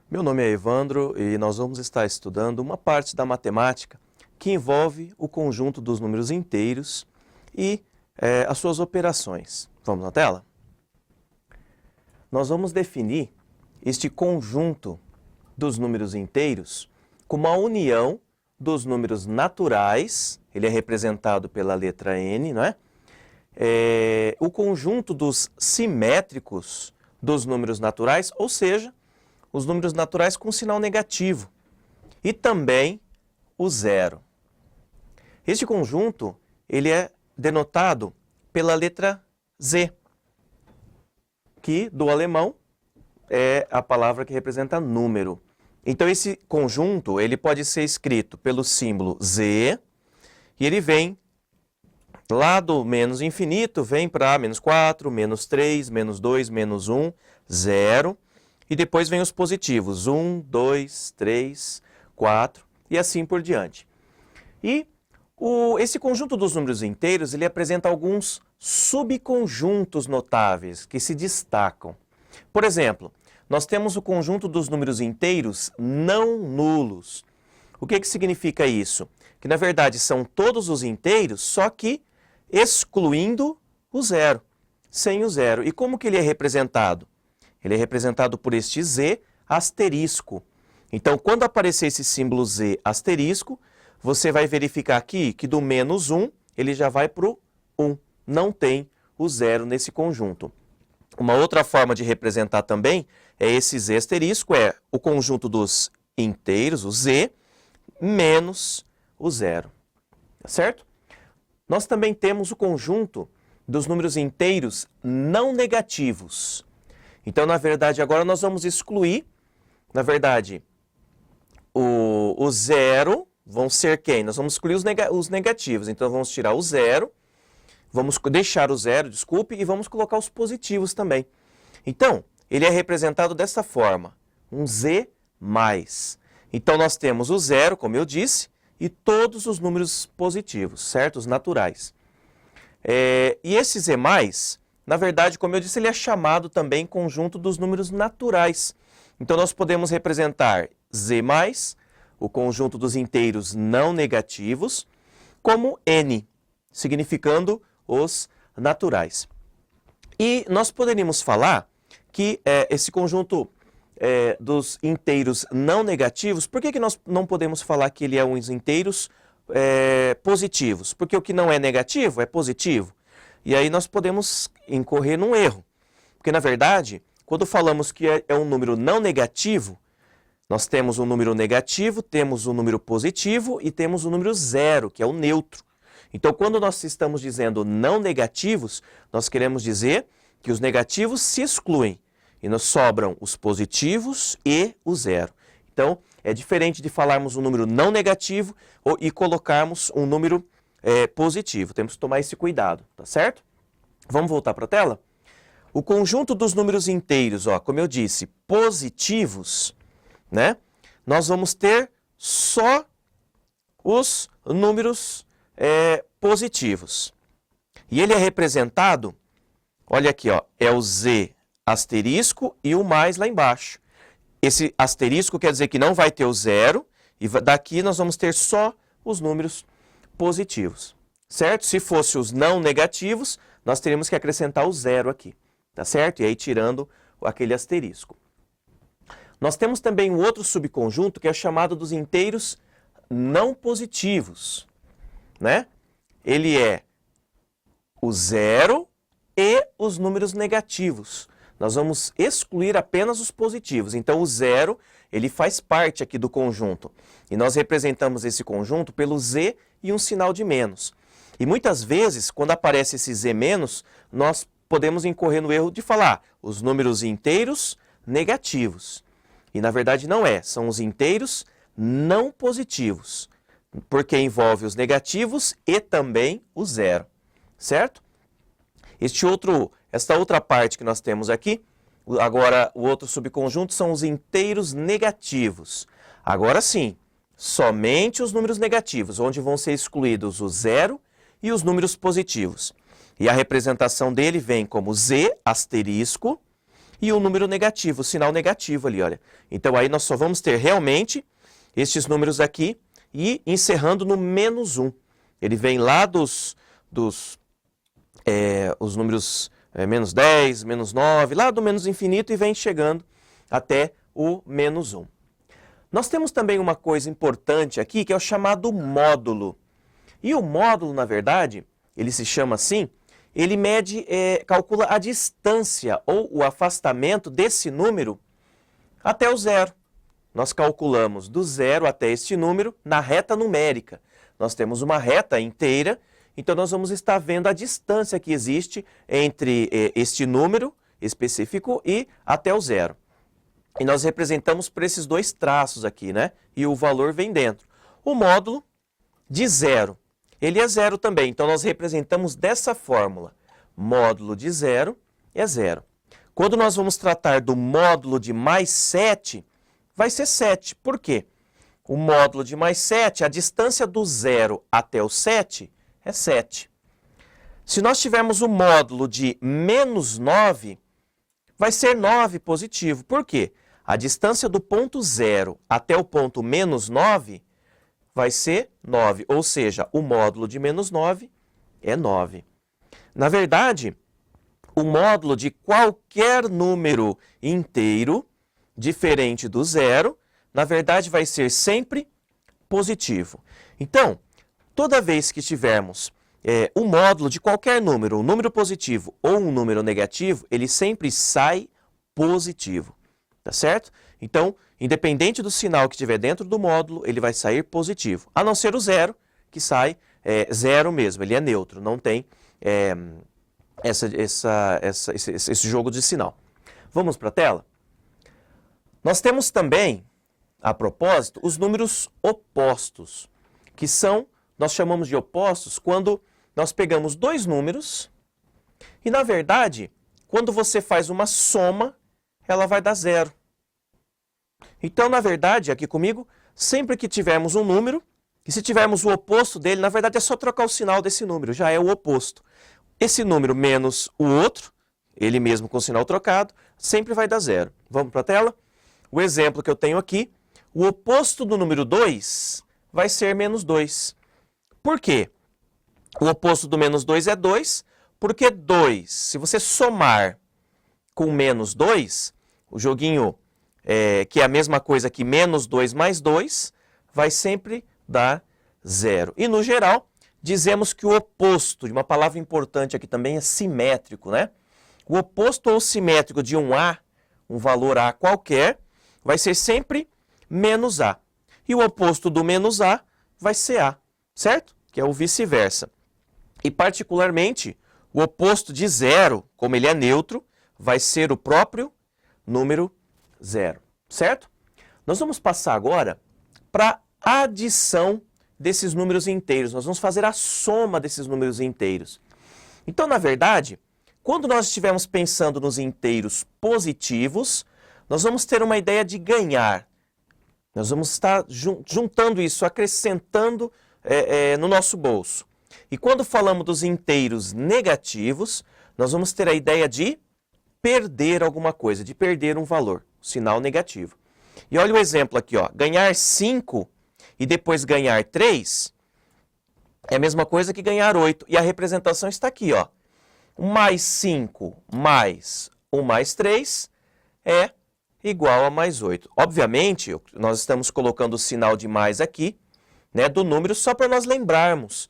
Meu nome é Evandro e nós vamos estar estudando uma parte da matemática que envolve o conjunto dos números inteiros e as suas operações. Vamos na tela? Nós vamos definir este conjunto dos números inteiros como a união dos números naturais, ele é representado pela letra N, não é? O conjunto dos simétricos dos números naturais, ou seja, os números naturais com sinal negativo, e também o zero. Este conjunto ele é denotado pela letra Z, que do alemão é a palavra que representa número. Então esse conjunto ele pode ser escrito pelo símbolo Z, e ele vem lá do menos infinito, vem para menos 4, menos 3, menos 2, menos 1, 0. E depois vem os positivos, 1, 2, 3, 4 e assim por diante. E esse conjunto dos números inteiros, ele apresenta alguns subconjuntos notáveis que se destacam. Por exemplo, nós temos o conjunto dos números inteiros não nulos. O que significa isso? Que na verdade são todos os inteiros, só que excluindo o zero, sem o zero. E como que ele é representado? Ele é representado por este Z asterisco. Então, quando aparecer esse símbolo Z asterisco, você vai verificar aqui que do menos 1, ele já vai para o 1. Não tem o zero nesse conjunto. Uma outra forma de representar também é esse Z asterisco, é o conjunto dos inteiros, o Z, menos o zero. Tá certo? Nós também temos o conjunto dos números inteiros não negativos. Então, na verdade, agora nós vamos excluir, na verdade, o zero vão ser quem? Nós vamos excluir os negativos. Então, vamos tirar o zero, vamos deixar o zero, desculpe, e vamos colocar os positivos também. Então, ele é representado dessa forma, um Z mais. Então, nós temos o zero, como eu disse, e todos os números positivos, certo? Os naturais. E esse Z mais, na verdade, como eu disse, ele é chamado também conjunto dos números naturais. Então, nós podemos representar Z mais, o conjunto dos inteiros não negativos, como N, significando os naturais. E nós poderíamos falar que esse conjunto dos inteiros não negativos, por que nós não podemos falar que ele é uns inteiros positivos? Porque o que não é negativo é positivo. E aí nós podemos incorrer num erro. Porque, na verdade, quando falamos que é um número não negativo, nós temos um número negativo, temos um número positivo e temos o número zero, que é o neutro. Então, quando nós estamos dizendo não negativos, nós queremos dizer que os negativos se excluem e nos sobram os positivos e o zero. Então, é diferente de falarmos um número não negativo e colocarmos um número positivo. Temos que tomar esse cuidado, tá certo? Vamos voltar para a tela? O conjunto dos números inteiros, ó, como eu disse, positivos, né? Nós vamos ter só os números positivos. E ele é representado, olha aqui, ó, é o Z asterisco e o mais lá embaixo. Esse asterisco quer dizer que não vai ter o zero, e daqui nós vamos ter só os números positivos, certo? Se fosse os não negativos, nós teríamos que acrescentar o zero aqui, tá certo? E aí tirando aquele asterisco. Nós temos também um outro subconjunto que é chamado dos inteiros não positivos, né? Ele é o zero e os números negativos. Nós vamos excluir apenas os positivos. Então, o zero, ele faz parte aqui do conjunto. E nós representamos esse conjunto pelo Z e um sinal de menos. E muitas vezes, quando aparece esse Z menos, nós podemos incorrer no erro de falar os números inteiros negativos. E, na verdade, não é. São os inteiros não positivos, porque envolve os negativos e também o zero, certo? Esta outra parte que nós temos aqui, agora o outro subconjunto são os inteiros negativos. Agora sim, somente os números negativos, onde vão ser excluídos o zero e os números positivos. E a representação dele vem como Z asterisco e o número negativo, o sinal negativo ali, olha. Então aí nós só vamos ter realmente estes números aqui e encerrando no menos 1. Ele vem lá os números menos 10, menos 9, lá do menos infinito e vem chegando até o menos 1. Nós temos também uma coisa importante aqui, que é o chamado módulo. E o módulo, na verdade, ele se chama assim, ele mede, calcula a distância ou o afastamento desse número até o zero. Nós calculamos do zero até este número na reta numérica. Nós temos uma reta inteira, então nós vamos estar vendo a distância que existe entre este número específico e até o zero. E nós representamos por esses dois traços aqui, né? E o valor vem dentro. O módulo de zero, ele é zero também, então nós representamos dessa fórmula. Módulo de zero é zero. Quando nós vamos tratar do módulo de mais 7, vai ser 7. Por quê? O módulo de mais 7, a distância do zero até o 7 é 7. Se nós tivermos o módulo de menos 9, vai ser 9 positivo. Por quê? A distância do ponto 0 até o ponto menos 9 vai ser 9, ou seja, o módulo de menos 9 é 9. Na verdade, o módulo de qualquer número inteiro, diferente do zero, na verdade vai ser sempre positivo. Então, toda vez que tivermos o módulo de qualquer número, um número positivo ou um número negativo, ele sempre sai positivo. Tá certo? Então, independente do sinal que estiver dentro do módulo, ele vai sair positivo. A não ser o zero, que sai zero mesmo, ele é neutro, não tem esse jogo de sinal. Vamos para a tela? Nós temos também, a propósito, os números opostos, que são, nós chamamos de opostos quando nós pegamos dois números e, na verdade, quando você faz uma soma, ela vai dar zero. Então, na verdade, aqui comigo, sempre que tivermos um número, e se tivermos o oposto dele, na verdade é só trocar o sinal desse número, já é o oposto. Esse número menos o outro, ele mesmo com o sinal trocado, sempre vai dar zero. Vamos para a tela? O exemplo que eu tenho aqui, o oposto do número 2 vai ser menos 2. Por quê? O oposto do menos 2 é 2, porque 2, se você somar com menos 2, o joguinho, que é a mesma coisa que menos 2 mais 2, vai sempre dar zero. E, no geral, dizemos que o oposto, de uma palavra importante aqui também, é simétrico, né? O oposto ou simétrico de um A, um valor A qualquer, vai ser sempre menos A. E o oposto do menos A vai ser A, certo? Que é o vice-versa. E, particularmente, o oposto de zero, como ele é neutro, vai ser o próprio número zero, certo? Nós vamos passar agora para a adição desses números inteiros. Nós vamos fazer a soma desses números inteiros. Então, na verdade, quando nós estivermos pensando nos inteiros positivos, nós vamos ter uma ideia de ganhar. Nós vamos estar juntando isso, acrescentando no nosso bolso. E quando falamos dos inteiros negativos, nós vamos ter a ideia de perder alguma coisa, de perder um valor, sinal negativo. E olha o exemplo aqui, ó, ganhar 5 e depois ganhar 3 é a mesma coisa que ganhar 8. E a representação está aqui, ó. 1 mais 5 mais 1 mais 3 é igual a mais 8. Obviamente, nós estamos colocando o sinal de mais aqui, né, do número só para nós lembrarmos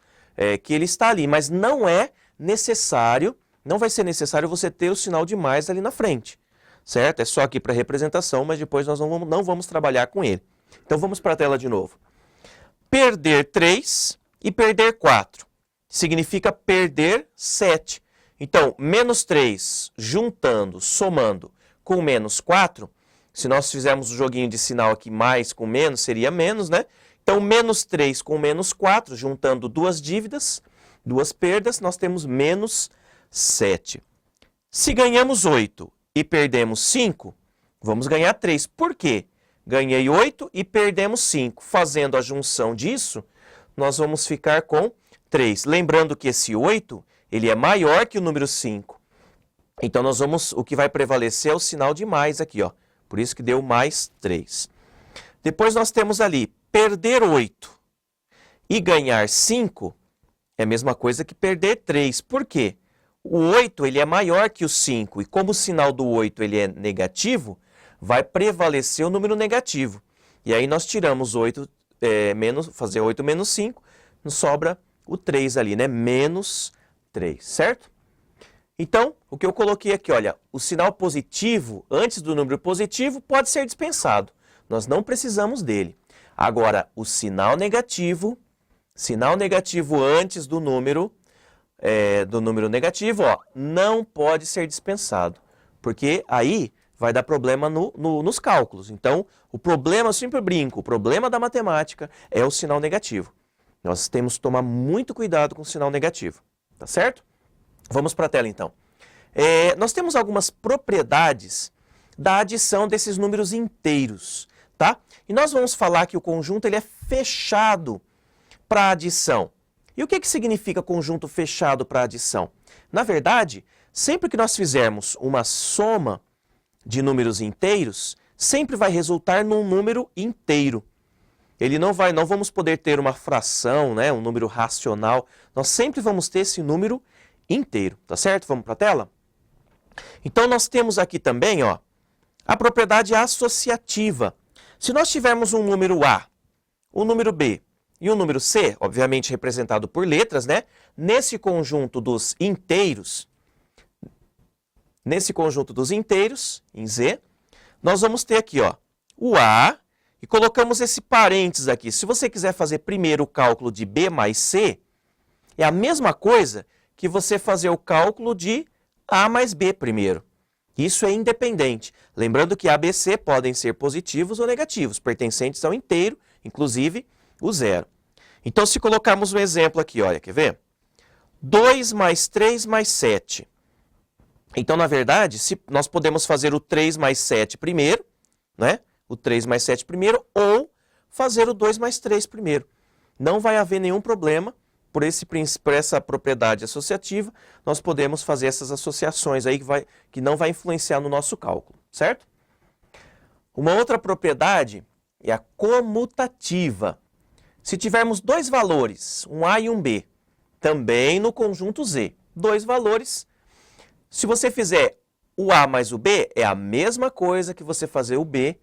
que ele está ali, mas não é necessário, não vai ser necessário você ter o sinal de mais ali na frente, certo? É só aqui para representação, mas depois nós não vamos trabalhar com ele. Então vamos para a tela de novo. Perder 3 e perder 4 significa perder 7. Então, menos 3 juntando, somando com menos 4, se nós fizermos o joguinho de sinal aqui mais com menos, seria menos, né? Então, menos 3 com menos 4, juntando duas dívidas, duas perdas, nós temos menos 7. Se ganhamos 8 e perdemos 5, vamos ganhar 3. Por quê? Ganhei 8 e perdemos 5. Fazendo a junção disso, nós vamos ficar com 3. Lembrando que esse 8, ele é maior que o número 5. Então, o que vai prevalecer é o sinal de mais aqui, ó. Por isso que deu mais 3. Depois nós temos ali, perder 8 e ganhar 5 é a mesma coisa que perder 3. Por quê? O 8 ele é maior que o 5, e como o sinal do 8 ele é negativo, vai prevalecer o número negativo. E aí nós tiramos 8, fazer 8 menos 5, nos sobra o 3 ali, né? Menos 3, certo? Então, o que eu coloquei aqui, olha, o sinal positivo antes do número positivo pode ser dispensado. Nós não precisamos dele. Agora, o sinal negativo antes do número negativo, ó, não pode ser dispensado. Porque aí vai dar problema nos cálculos. Então, o problema, eu sempre brinco, o problema da matemática é o sinal negativo. Nós temos que tomar muito cuidado com o sinal negativo, tá certo? Vamos para a tela, então. Nós temos algumas propriedades da adição desses números inteiros, tá? E nós vamos falar que o conjunto ele é fechado para adição. E o que significa conjunto fechado para adição? Na verdade, sempre que nós fizermos uma soma de números inteiros, sempre vai resultar num número inteiro. Não vamos poder ter uma fração, né, um número racional. Nós sempre vamos ter esse número inteiro, tá certo? Vamos para a tela? Então, nós temos aqui também, ó, a propriedade associativa. Se nós tivermos um número A, um número B e um número C, obviamente representado por letras, né? Nesse conjunto dos inteiros, em Z, nós vamos ter aqui, ó, o A, e colocamos esse parênteses aqui. Se você quiser fazer primeiro o cálculo de B mais C, é a mesma coisa que você fazer o cálculo de A mais B primeiro. Isso é independente. Lembrando que A, B, C podem ser positivos ou negativos, pertencentes ao inteiro, inclusive o zero. Então, se colocarmos um exemplo aqui, olha, quer ver? 2 mais 3 mais 7. Então, na verdade, nós podemos fazer o 3 mais 7 primeiro, né? O 3 mais 7 primeiro, ou fazer o 2 mais 3 primeiro. Não vai haver nenhum problema. Por essa propriedade associativa, nós podemos fazer essas associações aí que não vai influenciar no nosso cálculo, certo? Uma outra propriedade é a comutativa. Se tivermos dois valores, um A e um B, também no conjunto Z, dois valores, se você fizer o A mais o B, é a mesma coisa que você fazer o B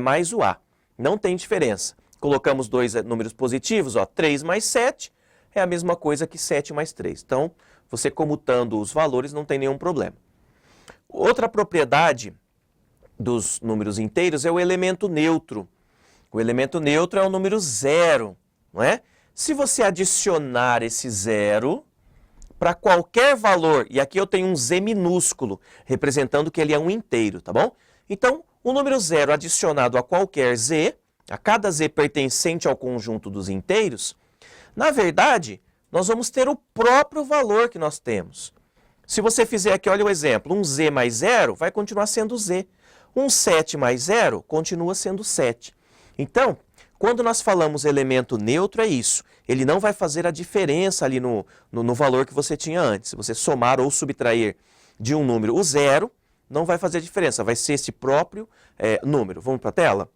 mais o A. Não tem diferença. Colocamos dois números positivos, ó, 3 mais 7, é a mesma coisa que 7 mais 3. Então, você comutando os valores não tem nenhum problema. Outra propriedade dos números inteiros é o elemento neutro. O elemento neutro é o número zero, não é? Se você adicionar esse zero para qualquer valor, e aqui eu tenho um Z minúsculo, representando que ele é um inteiro, tá bom? Então, o número zero adicionado a qualquer Z, a cada Z pertencente ao conjunto dos inteiros, na verdade, nós vamos ter o próprio valor que nós temos. Se você fizer aqui, olha o exemplo, um Z mais 0 vai continuar sendo Z. Um 7 mais 0 continua sendo 7. Então, quando nós falamos elemento neutro, é isso. Ele não vai fazer a diferença ali no valor que você tinha antes. Se você somar ou subtrair de um número o zero, não vai fazer diferença. Vai ser esse próprio número. Vamos para a tela?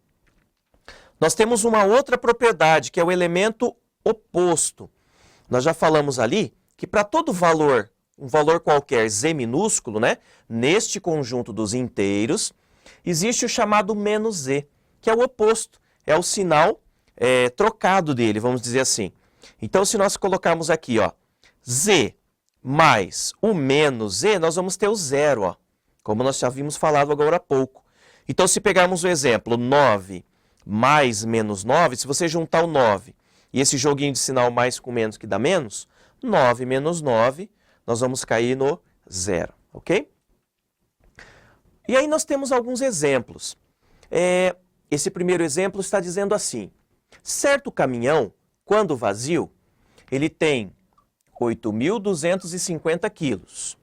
Nós temos uma outra propriedade, que é o elemento oposto. Nós já falamos ali que para todo valor, um valor qualquer Z minúsculo, né, neste conjunto dos inteiros, existe o chamado menos Z, que é o oposto, é o sinal trocado dele, vamos dizer assim. Então, se nós colocarmos aqui, ó, Z mais o menos Z, nós vamos ter o zero, ó, como nós já havíamos falado agora há pouco. Então, se pegarmos o exemplo 9 mais menos 9, se você juntar o 9 e esse joguinho de sinal mais com menos que dá menos, 9 menos 9, nós vamos cair no zero, ok? E aí nós temos alguns exemplos. Esse primeiro exemplo está dizendo assim, certo caminhão, quando vazio, ele tem 8.250 quilos.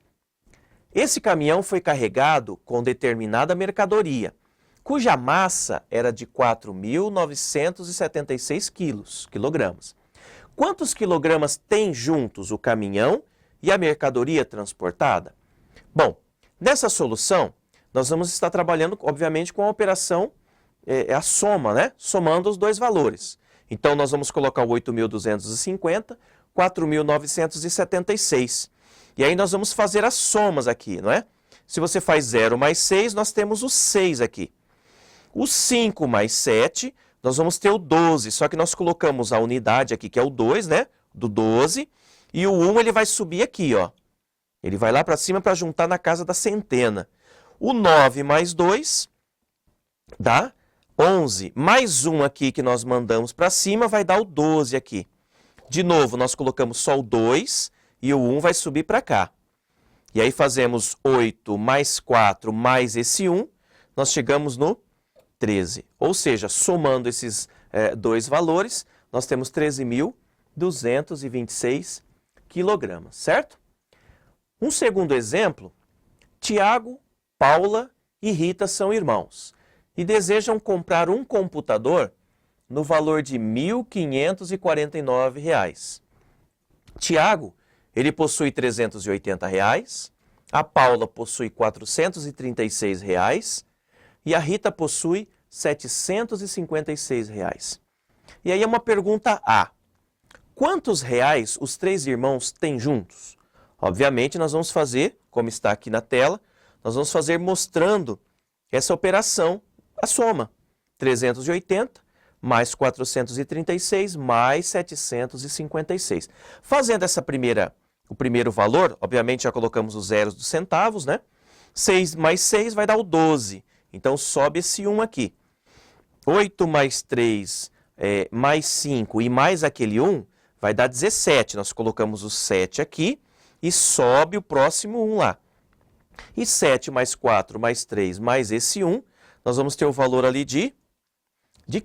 Esse caminhão foi carregado com determinada mercadoria, cuja massa era de 4.976 quilogramas. Quantos quilogramas tem juntos o caminhão e a mercadoria transportada? Bom, nessa solução, nós vamos estar trabalhando, obviamente, com a operação, a soma, né? Somando os dois valores. Então, nós vamos colocar o 8.250, 4.976. E aí nós vamos fazer as somas aqui, não é? Se você faz 0 mais 6, nós temos o 6 aqui. O 5 mais 7, nós vamos ter o 12, só que nós colocamos a unidade aqui, que é o 2, né? Do 12, e o 1 ele vai subir aqui, ó. Ele vai lá para cima para juntar na casa da centena. O 9 mais 2 dá 11. Mais 1 aqui que nós mandamos para cima vai dar o 12 aqui. De novo, nós colocamos só o 2 e o 1 vai subir para cá. E aí fazemos 8 mais 4 mais esse 1, nós chegamos no 13. Ou seja, somando esses dois valores, nós temos 13.226 quilogramas, certo? Um segundo exemplo, Tiago, Paula e Rita são irmãos e desejam comprar um computador no valor de R$ 1.549. Tiago, ele possui R$ 380, a Paula possui R$ 436 e a Rita possui R$ 756. E aí é uma pergunta A. Quantos reais os três irmãos têm juntos? Obviamente, nós vamos fazer, como está aqui na tela, nós vamos fazer mostrando essa operação, a soma. 380 mais 436 mais 756. Fazendo o primeiro valor, obviamente já colocamos os zeros dos centavos, né? 6 mais 6 vai dar o 12. Então, sobe esse 1 aqui. 8 mais 3 mais 5 e mais aquele 1 vai dar 17. Nós colocamos o 7 aqui e sobe o próximo 1 lá. E 7 mais 4 mais 3 mais esse 1, nós vamos ter o valor ali de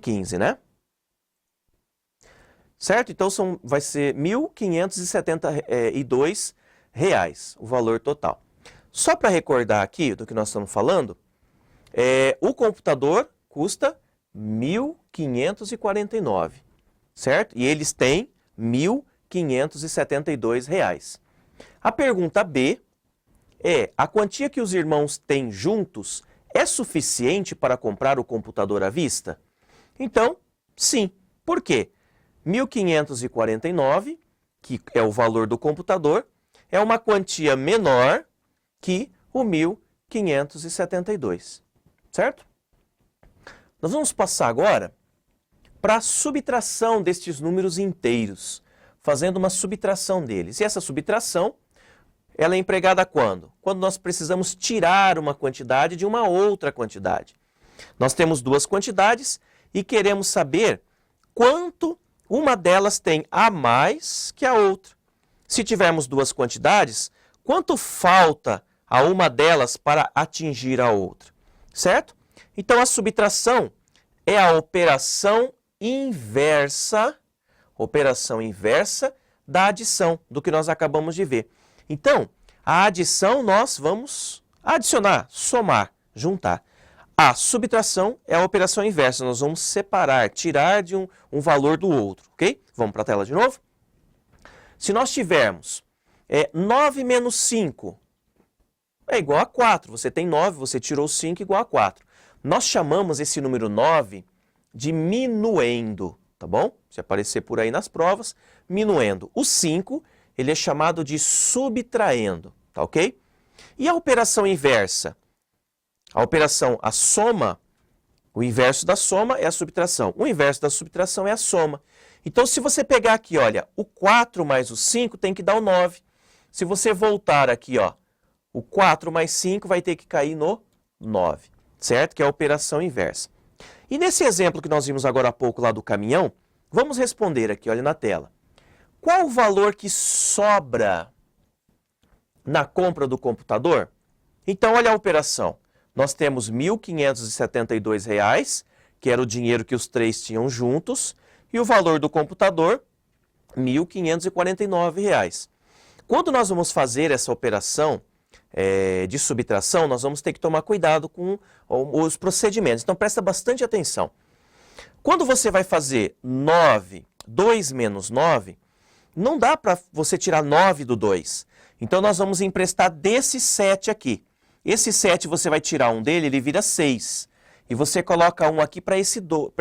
15, né? Certo? Então, vai ser R$ 1.572 o valor total. Só para recordar aqui do que nós estamos falando, o computador custa R$ 1.549, certo? E eles têm R$ 1.572. A pergunta B é: a quantia que os irmãos têm juntos é suficiente para comprar o computador à vista? Então, sim. Por quê? 1.549, que é o valor do computador, é uma quantia menor que o 1.572, certo? Nós vamos passar agora para a subtração destes números inteiros, fazendo uma subtração deles. E essa subtração, ela é empregada quando? Quando nós precisamos tirar uma quantidade de uma outra quantidade. Nós temos duas quantidades e queremos saber quanto uma delas tem a mais que a outra. Se tivermos duas quantidades, quanto falta a uma delas para atingir a outra, certo? Então, a subtração é a operação inversa da adição, do que nós acabamos de ver. Então, a adição nós vamos adicionar, somar, juntar. A subtração é a operação inversa, nós vamos separar, tirar de um valor do outro, ok? Vamos para a tela de novo? Se nós tivermos 9 menos 5 é igual a 4, você tem 9, você tirou 5 igual a 4. Nós chamamos esse número 9 de minuendo, tá bom? Se aparecer por aí nas provas, minuendo. O 5, ele é chamado de subtraindo, tá ok? E a operação inversa? A soma, o inverso da soma é a subtração. O inverso da subtração é a soma. Então, se você pegar aqui, olha, o 4 mais o 5 tem que dar o 9. Se você voltar aqui, ó, o 4 mais 5 vai ter que cair no 9, certo? Que é a operação inversa. E nesse exemplo que nós vimos agora há pouco lá do caminhão, vamos responder aqui, olha na tela. Qual o valor que sobra na compra do computador? Então, olha a operação. Nós temos R$ 1.572, que era o dinheiro que os três tinham juntos, e o valor do computador, R$ 1.549. Quando nós vamos fazer essa operação de subtração, nós vamos ter que tomar cuidado com os procedimentos. Então, presta bastante atenção. Quando você vai fazer 2 menos 9, não dá para você tirar 9 do 2. Então, nós vamos emprestar desse 7 aqui. Esse 7, você vai tirar um dele, ele vira 6. E você coloca um aqui para esse 2,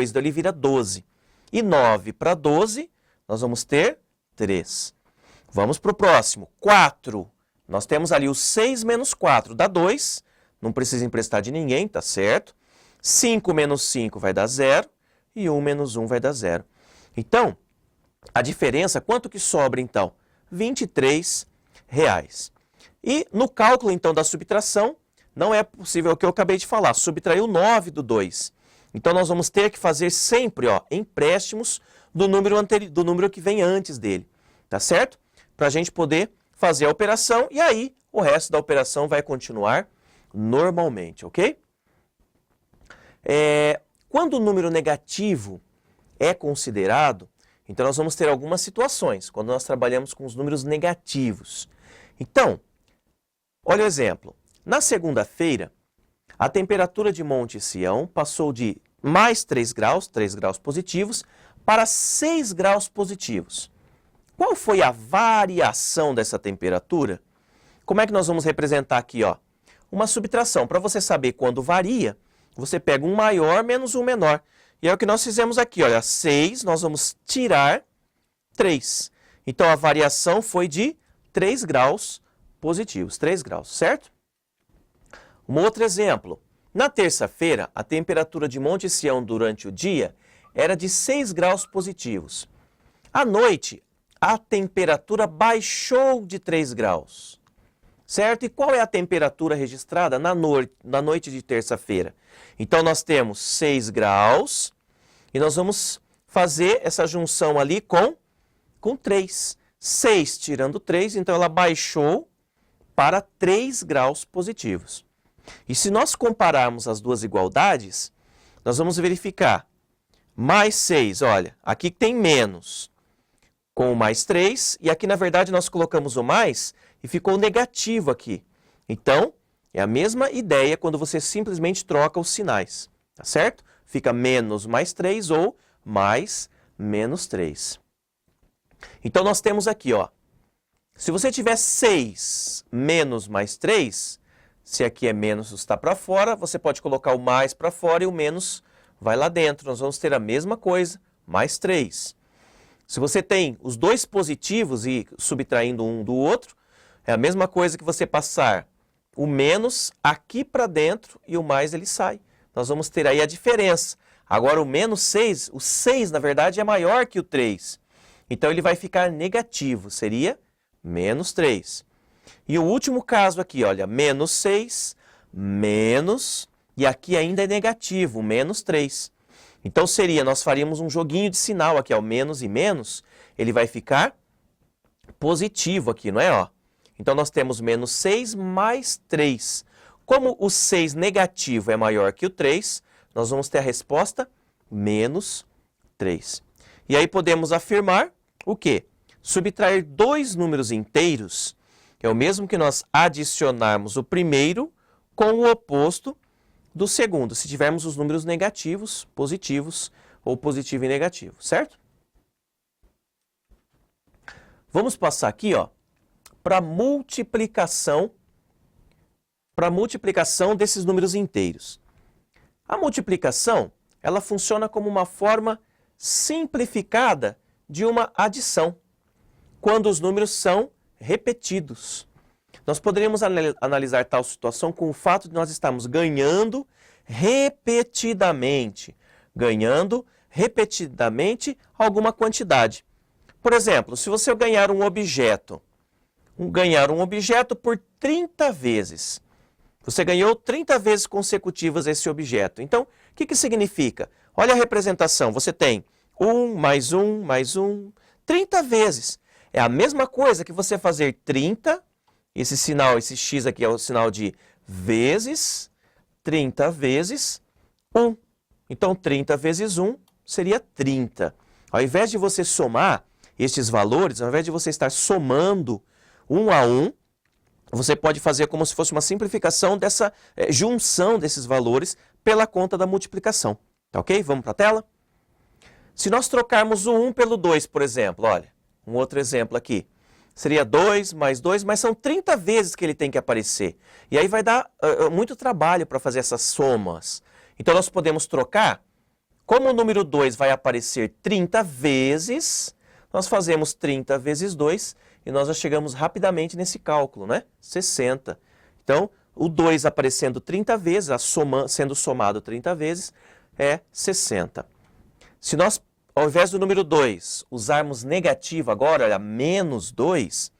então ele vira 12. E 9 para 12, nós vamos ter 3. Vamos para o próximo, 4. Nós temos ali o 6 menos 4, dá 2. Não precisa emprestar de ninguém, tá certo? 5 menos 5 vai dar 0. E 1 menos 1 vai dar 0. Então, a diferença, quanto que sobra então? R$23. E no cálculo então da subtração, não é possível o que eu acabei de falar, subtrair o 9 do 2. Então nós vamos ter que fazer sempre empréstimos do número que vem antes dele, tá certo? Para a gente poder fazer a operação e aí o resto da operação vai continuar normalmente, ok? Quando o número negativo é considerado, então nós vamos ter algumas situações quando nós trabalhamos com os números negativos. Então, olha o exemplo. Na segunda-feira, a temperatura de Monte Sião passou de mais 3 graus positivos, para 6 graus positivos. Qual foi a variação dessa temperatura? Como é que nós vamos representar aqui? Uma subtração. Para você saber quando varia, você pega um maior menos um menor. E é o que nós fizemos aqui. Olha, 6, nós vamos tirar 3. Então, a variação foi de 3 graus positivos. 3 graus, certo? Um outro exemplo. Na terça-feira, a temperatura de Monte Sião durante o dia era de 6 graus positivos. À noite, a temperatura baixou de 3 graus. Certo? E qual é a temperatura registrada na noite de terça-feira? Então, nós temos 6 graus e nós vamos fazer essa junção ali com 3. 6 tirando 3, então ela baixou para 3 graus positivos. E se nós compararmos as duas igualdades, nós vamos verificar. Mais 6, olha, aqui tem menos com o mais 3, e aqui na verdade nós colocamos o mais e ficou negativo aqui. Então, é a mesma ideia quando você simplesmente troca os sinais, tá certo? Fica menos mais 3 ou mais menos 3. Então, nós temos aqui, se você tiver 6 menos mais 3, se aqui é menos está para fora, você pode colocar o mais para fora e o menos vai lá dentro. Nós vamos ter a mesma coisa, mais 3. Se você tem os dois positivos e subtraindo um do outro, é a mesma coisa que você passar o menos aqui para dentro e o mais ele sai. Nós vamos ter aí a diferença. Agora o menos 6, o 6 na verdade é maior que o 3. Então ele vai ficar negativo, seria menos 3. E o último caso aqui, olha, menos 6, menos, e aqui ainda é negativo, menos 3. Então seria, nós faríamos um joguinho de sinal aqui, menos e menos, ele vai ficar positivo aqui, não é? Então nós temos menos 6 mais 3. Como o 6 negativo é maior que o 3, nós vamos ter a resposta menos 3. E aí podemos afirmar o quê? Subtrair dois números inteiros é o mesmo que nós adicionarmos o primeiro com o oposto do segundo, se tivermos os números negativos, positivos ou positivo e negativo, certo? Vamos passar aqui, para multiplicação desses números inteiros. A multiplicação, ela funciona como uma forma simplificada de uma adição, quando os números são repetidos. Nós poderíamos analisar tal situação com o fato de nós estarmos ganhando repetidamente alguma quantidade. Por exemplo, se você ganhar um objeto por 30 vezes, você ganhou 30 vezes consecutivas esse objeto. Então, o que significa? Olha a representação, você tem 1 mais 1 mais 1, 30 vezes. É a mesma coisa que você fazer 30, esse sinal, esse x aqui é o sinal de vezes, 30 vezes 1. Então, 30 vezes 1 seria 30. Ao invés de você somar estes valores, ao invés de você estar somando 1 a 1, você pode fazer como se fosse uma simplificação dessa junção desses valores pela conta da multiplicação. Tá ok? Vamos para a tela? Se nós trocarmos o 1 pelo 2, por exemplo, olha, um outro exemplo aqui. seria 2 mais 2, mas são 30 vezes que ele tem que aparecer. E aí vai dar muito trabalho para fazer essas somas. Então nós podemos trocar, como o número 2 vai aparecer 30 vezes, nós fazemos 30 vezes 2 e nós já chegamos rapidamente nesse cálculo, né? 60. Então, o 2 aparecendo 30 vezes, sendo somado 30 vezes, é 60. Se nós, ao invés do número 2, usarmos negativo agora, olha, menos 2,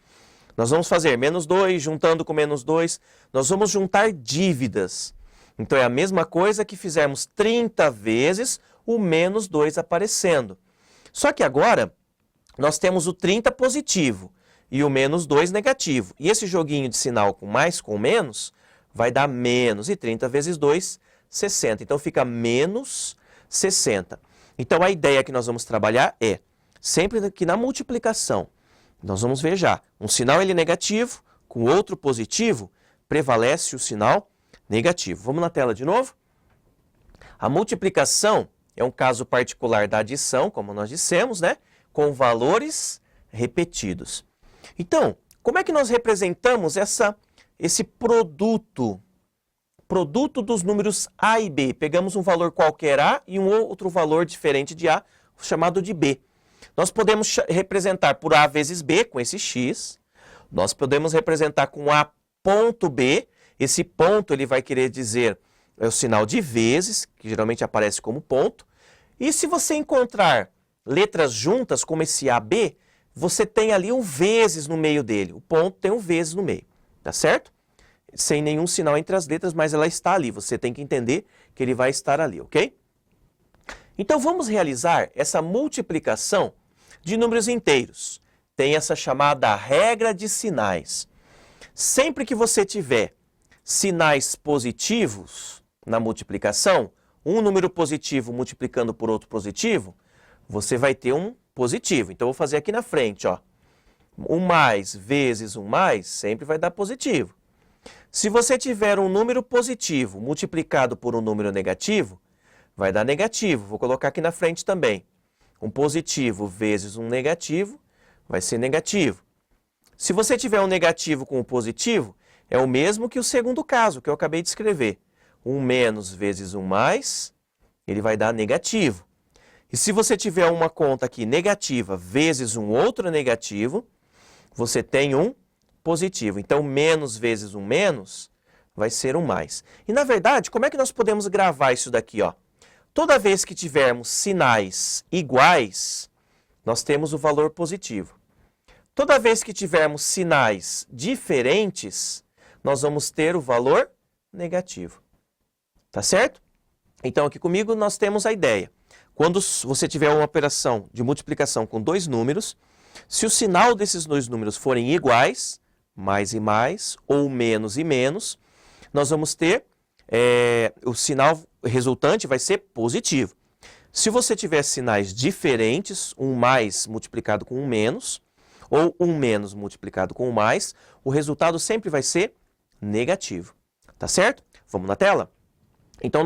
nós vamos fazer menos 2 juntando com menos 2, nós vamos juntar dívidas. Então, é a mesma coisa que fizermos 30 vezes o menos 2 aparecendo. Só que agora, nós temos o 30 positivo e o menos 2 negativo. E esse joguinho de sinal com mais com menos vai dar menos. E 30 vezes 2, 60. Então, fica menos 60. Então, a ideia que nós vamos trabalhar é, sempre que na multiplicação, nós vamos ver já, um sinal ele negativo com outro positivo, prevalece o sinal negativo. Vamos na tela de novo? A multiplicação é um caso particular da adição, como nós dissemos, né? Com valores repetidos. Então, como é que nós representamos esse produto dos números A e B? Pegamos um valor qualquer A e um outro valor diferente de A, chamado de B. Nós podemos representar por A vezes B, com esse X. Nós podemos representar com A ponto B. Esse ponto ele vai querer dizer o sinal de vezes, que geralmente aparece como ponto. E se você encontrar letras juntas, como esse AB, você tem ali um vezes no meio dele. O ponto tem um vezes no meio, tá certo? Sem nenhum sinal entre as letras, mas ela está ali. Você tem que entender que ele vai estar ali, ok? Então, vamos realizar essa multiplicação de números inteiros. Tem essa chamada regra de sinais. Sempre que você tiver sinais positivos na multiplicação, um número positivo multiplicando por outro positivo, você vai ter um positivo. Então, eu vou fazer aqui na frente, ó. 1 mais vezes 1 mais sempre vai dar positivo. Se você tiver um número positivo multiplicado por um número negativo, vai dar negativo. Vou colocar aqui na frente também. Um positivo vezes um negativo vai ser negativo. Se você tiver um negativo com um positivo, é o mesmo que o segundo caso, que eu acabei de escrever. 1 menos vezes 1 mais, ele vai dar negativo. E se você tiver uma conta aqui negativa vezes um outro negativo, você tem um positivo. Então, menos vezes um menos vai ser um mais. E, na verdade, como é que nós podemos gravar isso daqui, ó? Toda vez que tivermos sinais iguais, nós temos o valor positivo. Toda vez que tivermos sinais diferentes, nós vamos ter o valor negativo. Tá certo? Então, aqui comigo nós temos a ideia. Quando você tiver uma operação de multiplicação com dois números, se o sinal desses dois números forem iguais, mais e mais, ou menos e menos, nós vamos ter, o sinal resultante vai ser positivo. Se você tiver sinais diferentes, um mais multiplicado com um menos, ou um menos multiplicado com um mais, o resultado sempre vai ser negativo. Tá certo? Vamos na tela? Então,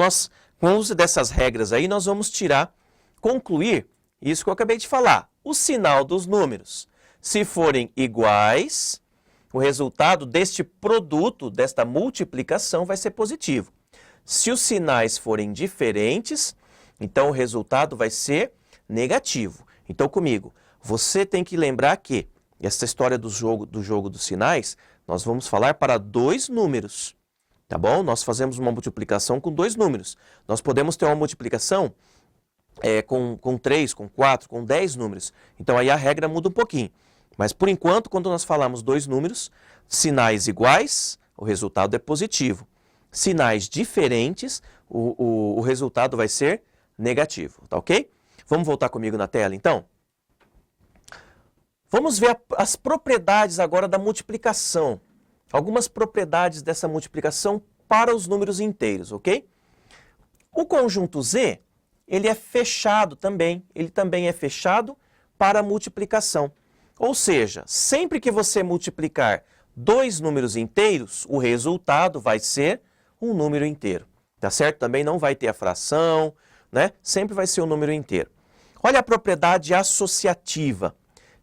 com o uso dessas regras aí, nós vamos concluir isso que eu acabei de falar. O sinal dos números, se forem iguais, o resultado deste produto, desta multiplicação, vai ser positivo. Se os sinais forem diferentes, então o resultado vai ser negativo. Então, comigo, você tem que lembrar que essa história do jogo dos sinais, nós vamos falar para dois números. Tá bom? Nós fazemos uma multiplicação com dois números. Nós podemos ter uma multiplicação com 3, com 4, com 10 números. Então, aí a regra muda um pouquinho. Mas, por enquanto, quando nós falamos dois números, sinais iguais, o resultado é positivo. Sinais diferentes, o resultado vai ser negativo. Tá ok? Vamos voltar comigo na tela, então? Vamos ver as propriedades agora da multiplicação. Algumas propriedades dessa multiplicação para os números inteiros, ok? O conjunto Z, ele é fechado também. Ele também é fechado para a multiplicação. Ou seja, sempre que você multiplicar dois números inteiros, o resultado vai ser um número inteiro. Tá certo? Também não vai ter a fração, né? Sempre vai ser um número inteiro. Olha a propriedade associativa.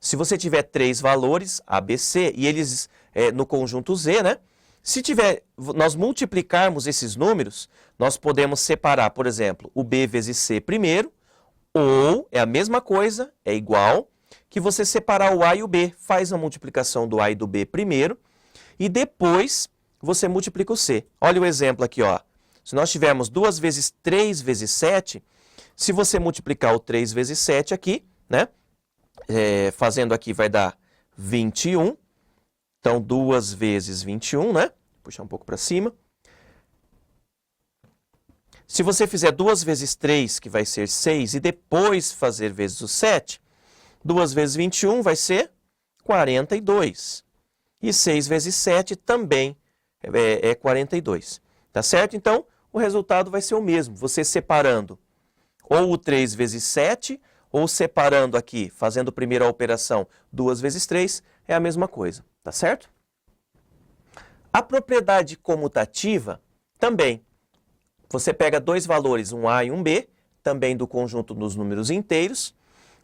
se você tiver 3 valores, A, B, C, e eles no conjunto Z, né? Se nós multiplicarmos esses números, nós podemos separar, por exemplo, o B vezes C primeiro, ou é a mesma coisa, é igual, que você separar o A e o B. Faz a multiplicação do A e do B primeiro, e depois você multiplica o C. Olha o exemplo aqui, ó. Se nós tivermos 2 vezes 3 vezes 7, se você multiplicar o 3 vezes 7 aqui, né? Fazendo aqui vai dar 21. Então, 2 vezes 21, né? Puxar um pouco para cima. Se você fizer 2 vezes 3, que vai ser 6, e depois fazer vezes o 7, 2 vezes 21 vai ser 42. E 6 vezes 7 também é 42. Tá certo? Então, o resultado vai ser o mesmo. Você separando ou o 3 vezes 7, ou separando aqui, fazendo primeiro a operação 2 vezes 3, é a mesma coisa. Tá certo? A propriedade comutativa também. Você pega 2 valores, um A e um B, também do conjunto dos números inteiros.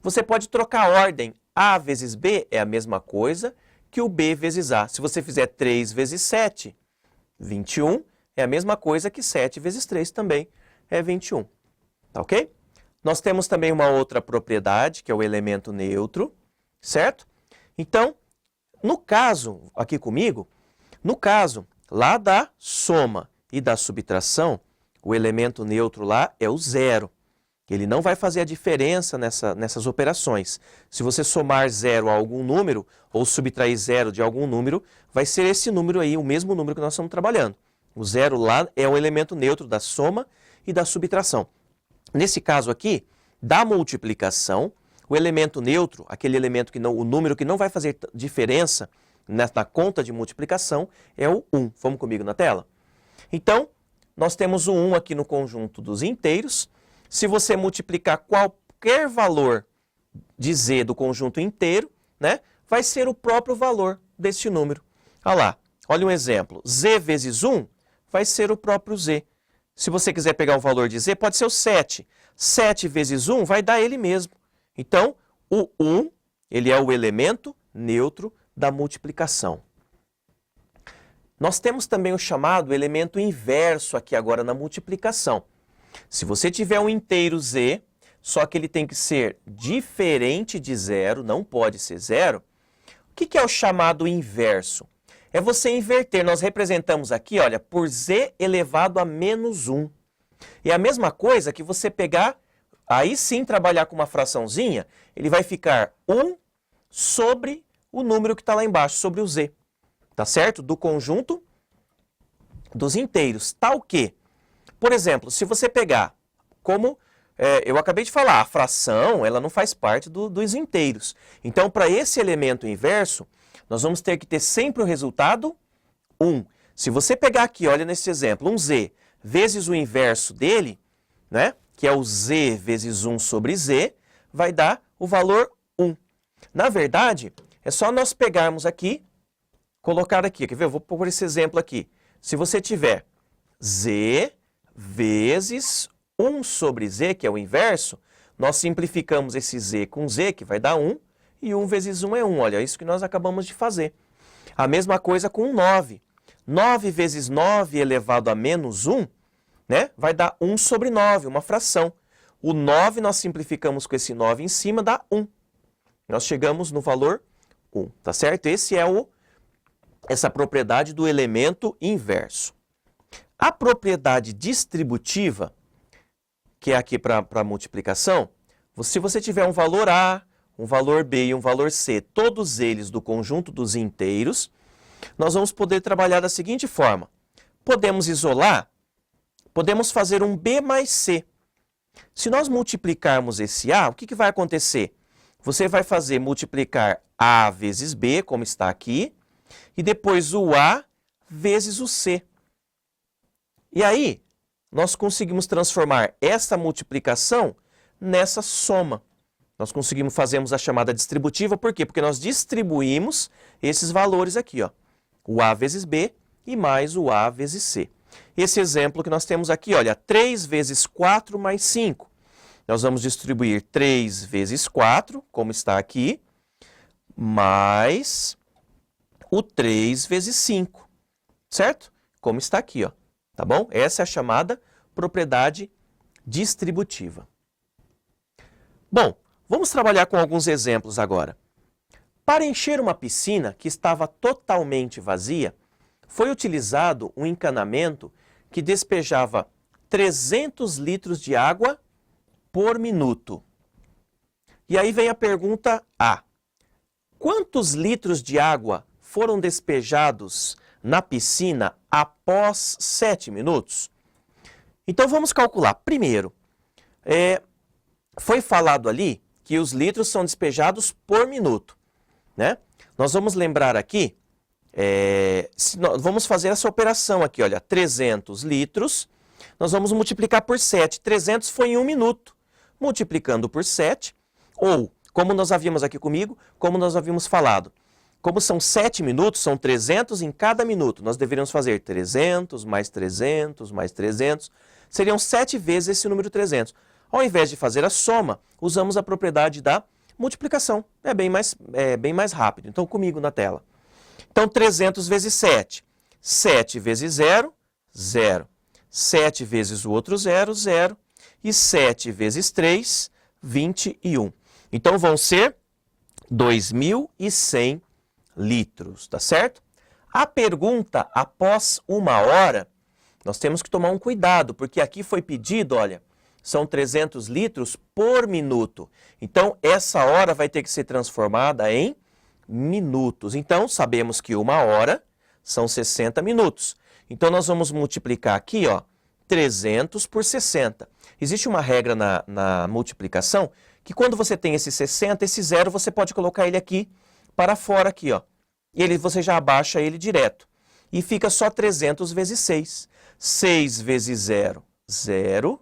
Você pode trocar a ordem. A vezes B é a mesma coisa que o B vezes A. Se você fizer 3 vezes 7, 21, é a mesma coisa que 7 vezes 3 também é 21. Tá ok? Nós temos também uma outra propriedade, que é o elemento neutro, certo? Então, no caso, aqui comigo, no caso lá da soma e da subtração, o elemento neutro lá é o zero. Ele não vai fazer a diferença nessas operações. Se você somar zero a algum número, ou subtrair zero de algum número, vai ser esse número aí, o mesmo número que nós estamos trabalhando. O zero lá é o elemento neutro da soma e da subtração. Nesse caso aqui, da multiplicação, o elemento neutro, aquele elemento o número que não vai fazer diferença na conta de multiplicação, é o 1. Vamos comigo na tela? Então, nós temos o 1 aqui no conjunto dos inteiros. Se você multiplicar qualquer valor de z do conjunto inteiro, né, vai ser o próprio valor deste número. Olha lá, olha um exemplo. Z vezes 1 vai ser o próprio z. Se você quiser pegar o valor de z, pode ser o 7. 7 vezes 1 vai dar ele mesmo. Então, o 1, ele é o elemento neutro da multiplicação. Nós temos também o chamado elemento inverso aqui agora na multiplicação. Se você tiver um inteiro z, só que ele tem que ser diferente de zero, não pode ser zero, o que é o chamado inverso? É você inverter. Nós representamos aqui, olha, por z elevado a menos 1. E a mesma coisa que você pegar, aí sim trabalhar com uma fraçãozinha, ele vai ficar 1 sobre o número que está lá embaixo, sobre o z. Tá certo? Do conjunto dos inteiros. Tal que, por exemplo, se você pegar, como eu acabei de falar, a fração ela não faz parte dos inteiros. Então, para esse elemento inverso, nós vamos ter que ter sempre o resultado 1. Se você pegar aqui, olha nesse exemplo, um z vezes o inverso dele, né, que é o z vezes 1 sobre z, vai dar o valor 1. Na verdade, é só nós pegarmos aqui, colocar aqui, quer ver? Eu vou pôr esse exemplo aqui. Se você tiver z vezes 1 sobre z, que é o inverso, nós simplificamos esse z com z, que vai dar 1, e 1 vezes 1 é 1. Olha, é isso que nós acabamos de fazer. A mesma coisa com 9. 9 vezes 9 elevado a menos 1, né, vai dar 1 sobre 9, uma fração. O 9 nós simplificamos com esse 9 em cima, dá 1. Nós chegamos no valor 1, tá certo? Esse é essa propriedade do elemento inverso. A propriedade distributiva, que é aqui para multiplicação, se você tiver um valor A, um valor B e um valor C, todos eles do conjunto dos inteiros, nós vamos poder trabalhar da seguinte forma. Podemos isolar, podemos fazer um B mais C. Se nós multiplicarmos esse A, o que vai acontecer? Você vai fazer multiplicar A vezes B, como está aqui, e depois o A vezes o C. E aí, nós conseguimos transformar essa multiplicação nessa soma. Nós fazemos a chamada distributiva, por quê? Porque nós distribuímos esses valores aqui, ó. O A vezes B e mais o A vezes C. Esse exemplo que nós temos aqui, olha, 3 vezes 4 mais 5. Nós vamos distribuir 3 vezes 4, como está aqui. mais o 3 vezes 5, certo? Como está aqui, ó, tá bom? Essa é a chamada propriedade distributiva. Bom, vamos trabalhar com alguns exemplos agora. Para encher uma piscina que estava totalmente vazia, foi utilizado um encanamento que despejava 300 litros de água por minuto. E aí vem a pergunta A. Quantos litros de água foram despejados na piscina após 7 minutos? Então vamos calcular. Primeiro, foi falado ali que os litros são despejados por minuto, né? Nós vamos lembrar aqui, vamos fazer essa operação aqui, olha, 300 litros, nós vamos multiplicar por 7. 300 foi em 1 minuto. Multiplicando por 7, ou, como nós havíamos aqui comigo, como nós havíamos falado, como são 7 minutos, são 300 em cada minuto. Nós deveríamos fazer 300 mais 300 mais 300. Seriam 7 vezes esse número 300. Ao invés de fazer a soma, usamos a propriedade da multiplicação. É bem mais rápido. Então, comigo na tela. Então, 300 vezes 7. 7 vezes 0, 0. 7 vezes o outro 0, 0. E 7 vezes 3, 21. Então, vão ser 2.100 litros, tá certo? A pergunta após 1 hora, nós temos que tomar um cuidado, porque aqui foi pedido, olha, são 300 litros por minuto. Então, essa hora vai ter que ser transformada em minutos. Então, sabemos que 1 hora são 60 minutos. Então, nós vamos multiplicar aqui, ó, 300 por 60. Existe uma regra na multiplicação que quando você tem esse 60, esse 0, você pode colocar ele aqui para fora, aqui, ó. E você já abaixa ele direto. E fica só 300 vezes 6. 6 vezes 0, 0.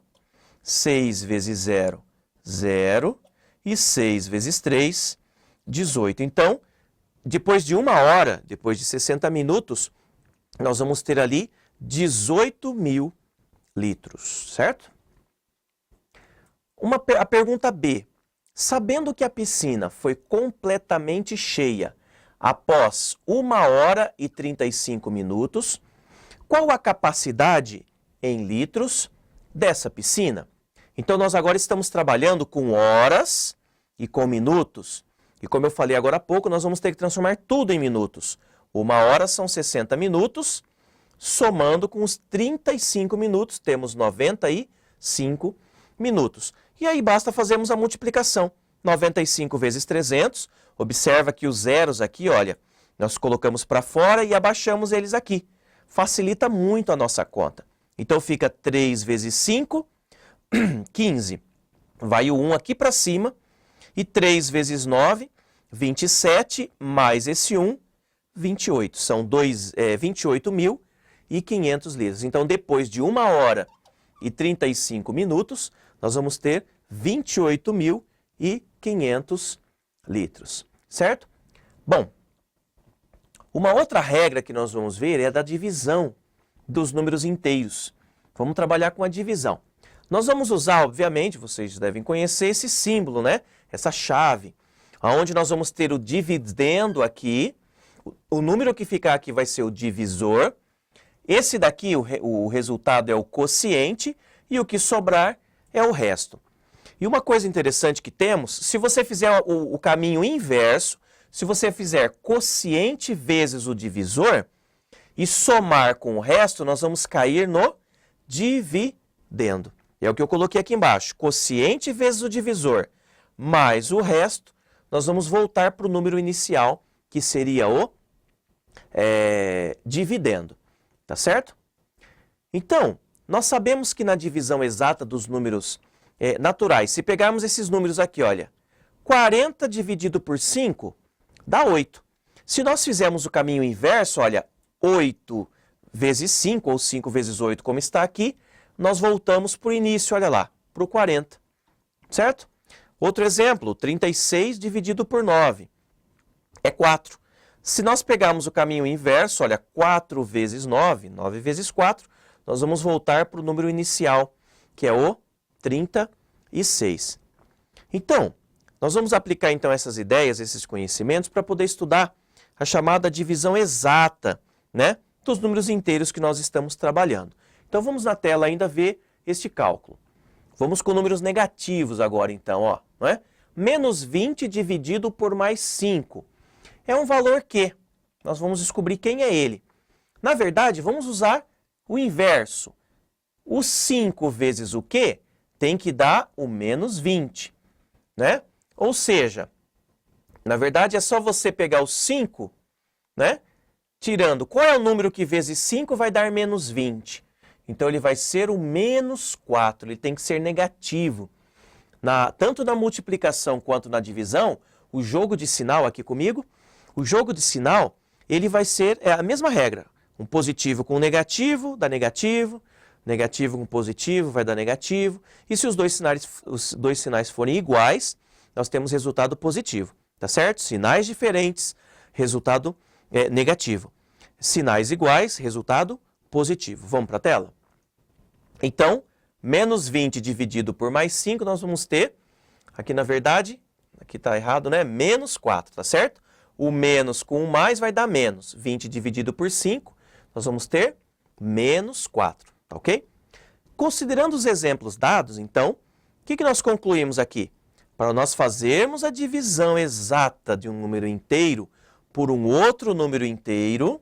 6 vezes 0, 0. E 6 vezes 3, 18. Então, depois de 1 hora, depois de 60 minutos, nós vamos ter ali 18.000 litros, certo? A pergunta B. Sabendo que a piscina foi completamente cheia após 1 hora e 35 minutos, qual a capacidade em litros dessa piscina? Então, nós agora estamos trabalhando com horas e com minutos. E como eu falei agora há pouco, nós vamos ter que transformar tudo em minutos. 1 hora são 60 minutos, somando com os 35 minutos, temos 95 minutos. E aí basta fazermos a multiplicação. 95 vezes 300, observa que os zeros aqui, olha, nós colocamos para fora e abaixamos eles aqui. Facilita muito a nossa conta. Então fica 3 vezes 5, 15. Vai o 1 aqui para cima. E 3 vezes 9, 27, mais esse 1, 28. São 28.500 litros. Então, depois de 1 hora e 35 minutos, nós vamos ter 28.500 litros. Certo? Bom, uma outra regra que nós vamos ver é a da divisão dos números inteiros. Vamos trabalhar com a divisão. Nós vamos usar, obviamente, vocês devem conhecer esse símbolo, né? Essa chave, onde nós vamos ter o dividendo aqui, o número que ficar aqui vai ser o divisor, esse daqui, o resultado é o quociente, e o que sobrar é o resto. E uma coisa interessante que temos, se você fizer o caminho inverso, se você fizer quociente vezes o divisor, e somar com o resto, nós vamos cair no dividendo. É o que eu coloquei aqui embaixo, quociente vezes o divisor, mais o resto, nós vamos voltar para o número inicial, que seria o dividendo, tá certo? Então, nós sabemos que na divisão exata dos números naturais, se pegarmos esses números aqui, olha, 40 dividido por 5 dá 8. Se nós fizermos o caminho inverso, olha, 8 vezes 5, ou 5 vezes 8, como está aqui, nós voltamos para o início, olha lá, para o 40, certo? Outro exemplo, 36 dividido por 9 é 4. Se nós pegarmos o caminho inverso, olha, 4 vezes 9, 9 vezes 4, nós vamos voltar para o número inicial, que é o 36. Então, nós vamos aplicar então essas ideias, esses conhecimentos, para poder estudar a chamada divisão exata, né, dos números inteiros que nós estamos trabalhando. Então vamos na tela ainda ver este cálculo. Vamos com números negativos agora então, ó, não é? Menos 20 dividido por mais 5. É um valor que nós vamos descobrir quem é ele. Na verdade, vamos usar o inverso. O 5 vezes o quê? Tem que dar o menos 20, né? Ou seja, na verdade é só você pegar o 5, né? Tirando, qual é o número que vezes 5 vai dar menos 20? Então ele vai ser o menos 4, ele tem que ser negativo. Tanto na multiplicação quanto na divisão, o jogo de sinal aqui comigo, o jogo de sinal, ele vai ser a mesma regra. Um positivo com um negativo, dá negativo. Negativo com positivo, vai dar negativo. E se os dois sinais forem iguais, nós temos resultado positivo. Tá certo? Sinais diferentes, resultado negativo. Sinais iguais, resultado positivo. Vamos para a tela? Então, menos 20 dividido por mais 5, nós vamos ter, aqui na verdade, aqui está errado, né? Menos 4, tá certo? O menos com o mais vai dar menos. 20 dividido por 5, nós vamos ter menos 4, tá ok? Considerando os exemplos dados, então, o que nós concluímos aqui? Para nós fazermos a divisão exata de um número inteiro por um outro número inteiro,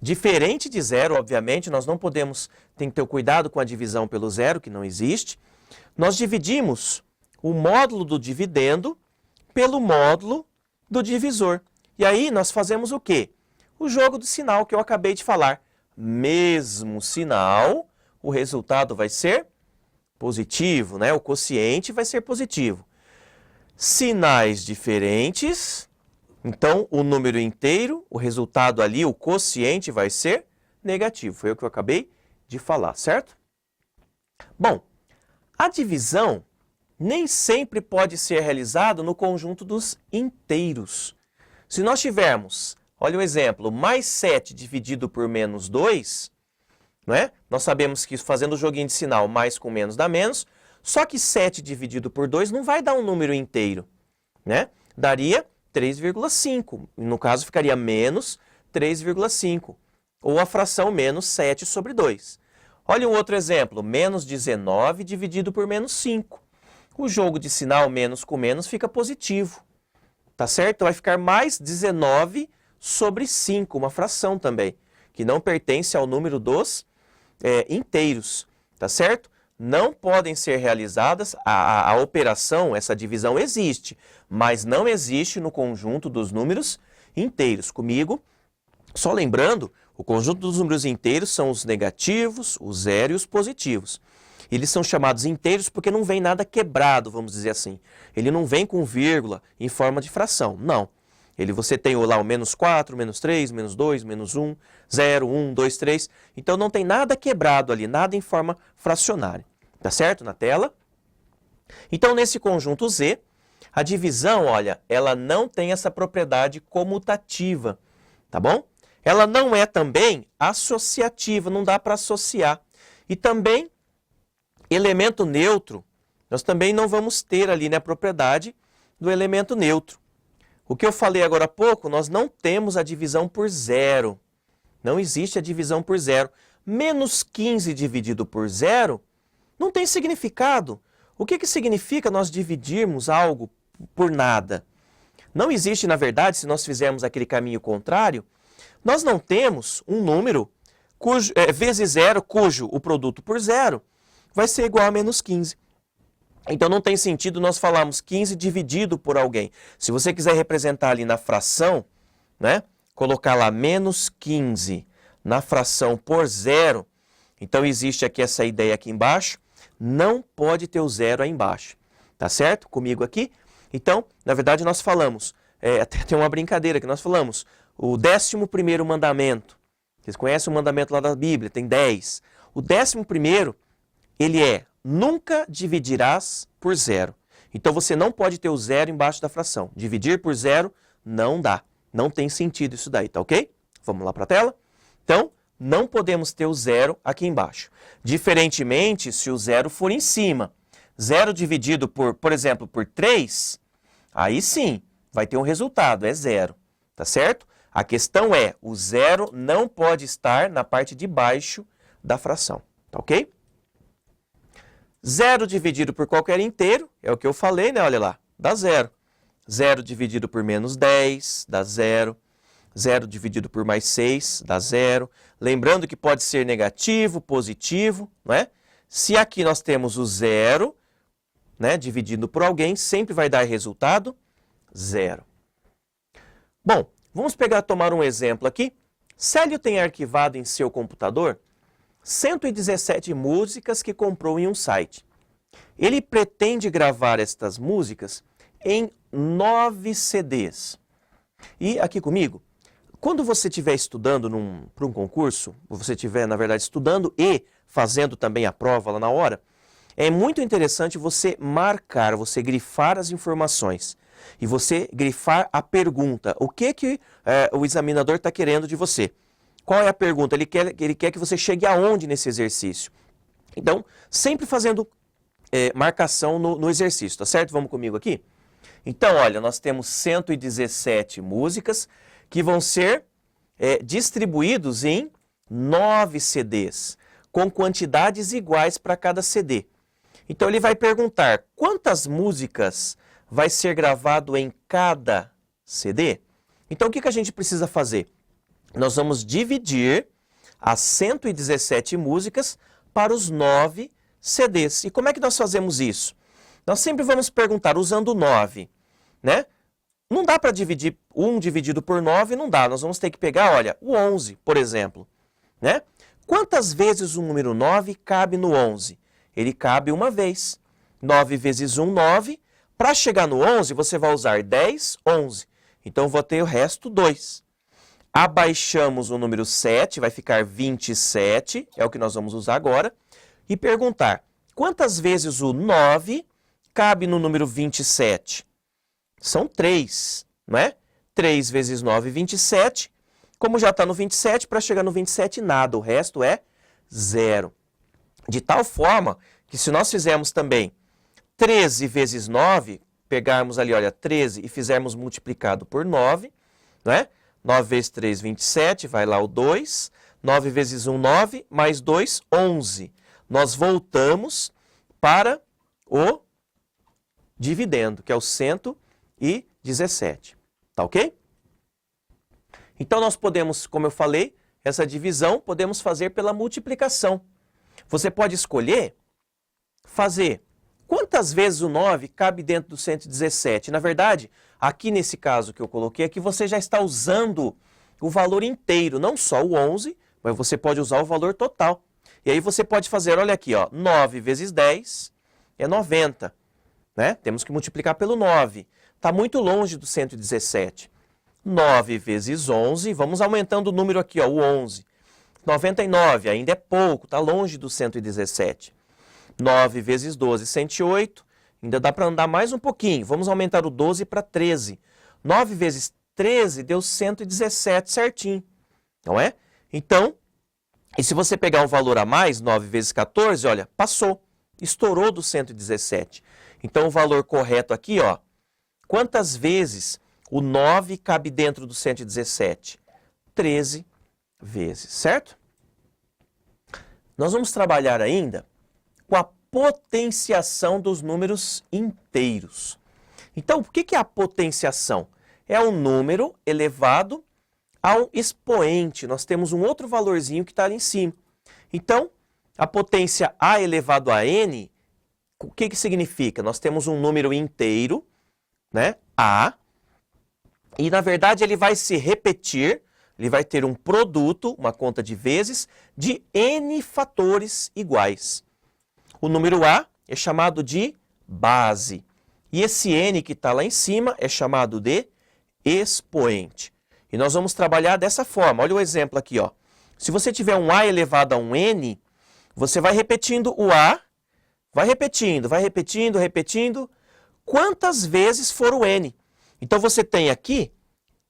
diferente de zero, obviamente, nós não podemos, tem que ter cuidado com a divisão pelo zero, que não existe. Nós dividimos o módulo do dividendo pelo módulo do divisor. E aí nós fazemos o quê? O jogo do sinal que eu acabei de falar. Mesmo sinal, o resultado vai ser positivo, né? O quociente vai ser positivo. Sinais diferentes, então o número inteiro, o resultado ali, o quociente vai ser negativo. Foi o que eu acabei de falar, certo? Bom, a divisão nem sempre pode ser realizada no conjunto dos inteiros. Se nós tivermos, olha o exemplo, mais 7 dividido por menos 2, não é? Nós sabemos que fazendo o joguinho de sinal, mais com menos dá menos, só que 7 dividido por 2 não vai dar um número inteiro, né? Daria 3,5, no caso ficaria menos 3,5, ou a fração menos 7 sobre 2. Olha um outro exemplo, menos 19 dividido por menos 5. O jogo de sinal menos com menos fica positivo, tá certo? Então vai ficar mais 19 sobre 5, uma fração também, que não pertence ao número dos inteiros, tá certo? Não podem ser realizadas, a operação, essa divisão existe, mas não existe no conjunto dos números inteiros. Comigo, só lembrando, o conjunto dos números inteiros são os negativos, o zero e os positivos. Eles são chamados inteiros porque não vem nada quebrado, vamos dizer assim. Ele não vem com vírgula em forma de fração, não. Você tem lá o menos 4, menos 3, menos 2, menos 1, 0, 1, 2, 3. Então não tem nada quebrado ali, nada em forma fracionária. Tá certo? Na tela. Então nesse conjunto Z, a divisão, olha, ela não tem essa propriedade comutativa, tá bom? Ela não é também associativa, não dá para associar. E também, elemento neutro, nós também não vamos ter ali, né, a propriedade do elemento neutro. O que eu falei agora há pouco, nós não temos a divisão por zero. Não existe a divisão por zero. Menos 15 dividido por zero não tem significado. O que significa nós dividirmos algo por nada? Não existe, na verdade, se nós fizermos aquele caminho contrário, nós não temos um número vezes zero, cujo o produto por zero vai ser igual a menos 15. Então não tem sentido nós falarmos 15 dividido por alguém. Se você quiser representar ali na fração, né, colocar lá menos 15 na fração por zero, então existe aqui essa ideia aqui embaixo, não pode ter o zero aí embaixo. Tá certo? Comigo aqui? Então, na verdade nós falamos, até tem uma brincadeira que nós falamos, o 11º mandamento. Vocês conhecem o mandamento lá da Bíblia, tem 10. O 11º, ele é: nunca dividirás por zero. Então você não pode ter o zero embaixo da fração. Dividir por zero não dá. Não tem sentido isso daí, tá ok? Vamos lá para a tela? Então, não podemos ter o zero aqui embaixo. Diferentemente, se o zero for em cima. Zero dividido por exemplo, por 3, Aí sim, vai ter um resultado, é zero, tá certo? A questão é, o zero não pode estar na parte de baixo da fração, tá ok? Zero dividido por qualquer inteiro, é o que eu falei, né? Olha lá, dá zero. Zero dividido por menos 10, dá zero. Zero dividido por mais 6, dá zero. Lembrando que pode ser negativo, positivo, não é? Se aqui nós temos o zero, né, dividido por alguém, sempre vai dar resultado zero. Bom, vamos tomar um exemplo aqui. Célio tem arquivado em seu computador 117 músicas que comprou em um site. Ele pretende gravar estas músicas em 9 CDs. E aqui comigo, quando você estiver estudando para um concurso, você estiver, na verdade, estudando e fazendo também a prova lá na hora, é muito interessante você marcar, você grifar as informações. E você grifar a pergunta. O que o examinador está querendo de você? Qual é a pergunta? Ele quer que você chegue aonde nesse exercício? Então, sempre fazendo marcação no exercício, tá certo? Vamos comigo aqui? Então, olha, nós temos 117 músicas que vão ser distribuídos em 9 CDs, com quantidades iguais para cada CD. Então, ele vai perguntar quantas músicas vai ser gravado em cada CD? Então, o que a gente precisa fazer? Nós vamos dividir as 117 músicas para os 9 CDs. E como é que nós fazemos isso? Nós sempre vamos perguntar usando 9, né? Não dá para dividir 1 dividido por 9, não dá. Nós vamos ter que pegar, olha, o 11, por exemplo, né? Quantas vezes o número 9 cabe no 11? Ele cabe uma vez. 9 vezes 1, 9. Para chegar no 11, você vai usar 10, 11. Então, eu vou ter o resto 2. Abaixamos o número 7, vai ficar 27, é o que nós vamos usar agora. E perguntar, quantas vezes o 9 cabe no número 27? São 3, não é? 3 vezes 9, 27. Como já está no 27, para chegar no 27, nada. O resto é 0. De tal forma que se nós fizermos também 13 vezes 9, pegarmos ali, olha, 13 e fizermos multiplicado por 9, não é? 9 vezes 3, 27, vai lá o 2. 9 vezes 1, 9, mais 2, 11. Nós voltamos para o dividendo, que é o 117. Tá ok? Então, nós podemos, como eu falei, essa divisão podemos fazer pela multiplicação. Você pode escolher fazer quantas vezes o 9 cabe dentro do 117. Na verdade, aqui nesse caso que eu coloquei, aqui você já está usando o valor inteiro, não só o 11, mas você pode usar o valor total. E aí você pode fazer, olha aqui, ó, 9 vezes 10 é 90. Né? Temos que multiplicar pelo 9. Está muito longe do 117. 9 vezes 11, vamos aumentando o número aqui, ó, o 11. 99, ainda é pouco, está longe do 117. 9 vezes 12, 108. Ainda dá para andar mais um pouquinho. Vamos aumentar o 12 para 13. 9 vezes 13 deu 117 certinho. Não é? Então, e se você pegar um valor a mais, 9 vezes 14, olha, passou. Estourou do 117. Então, o valor correto aqui, ó, quantas vezes o 9 cabe dentro do 117? 13 vezes, certo? Nós vamos trabalhar ainda com a potenciação dos números inteiros. Então, o que é a potenciação? É um número elevado ao expoente. Nós temos um outro valorzinho que está ali em cima. Então, a potência a elevado a n, o que significa? Nós temos um número inteiro, né, a, e na verdade ele vai se repetir, ele vai ter um produto, uma conta de vezes, de n fatores iguais. O número a é chamado de base. E esse n que está lá em cima é chamado de expoente. E nós vamos trabalhar dessa forma. Olha o exemplo aqui, ó. Se você tiver um a elevado a um n, você vai repetindo o a, vai repetindo, repetindo. Quantas vezes for o n? Então você tem aqui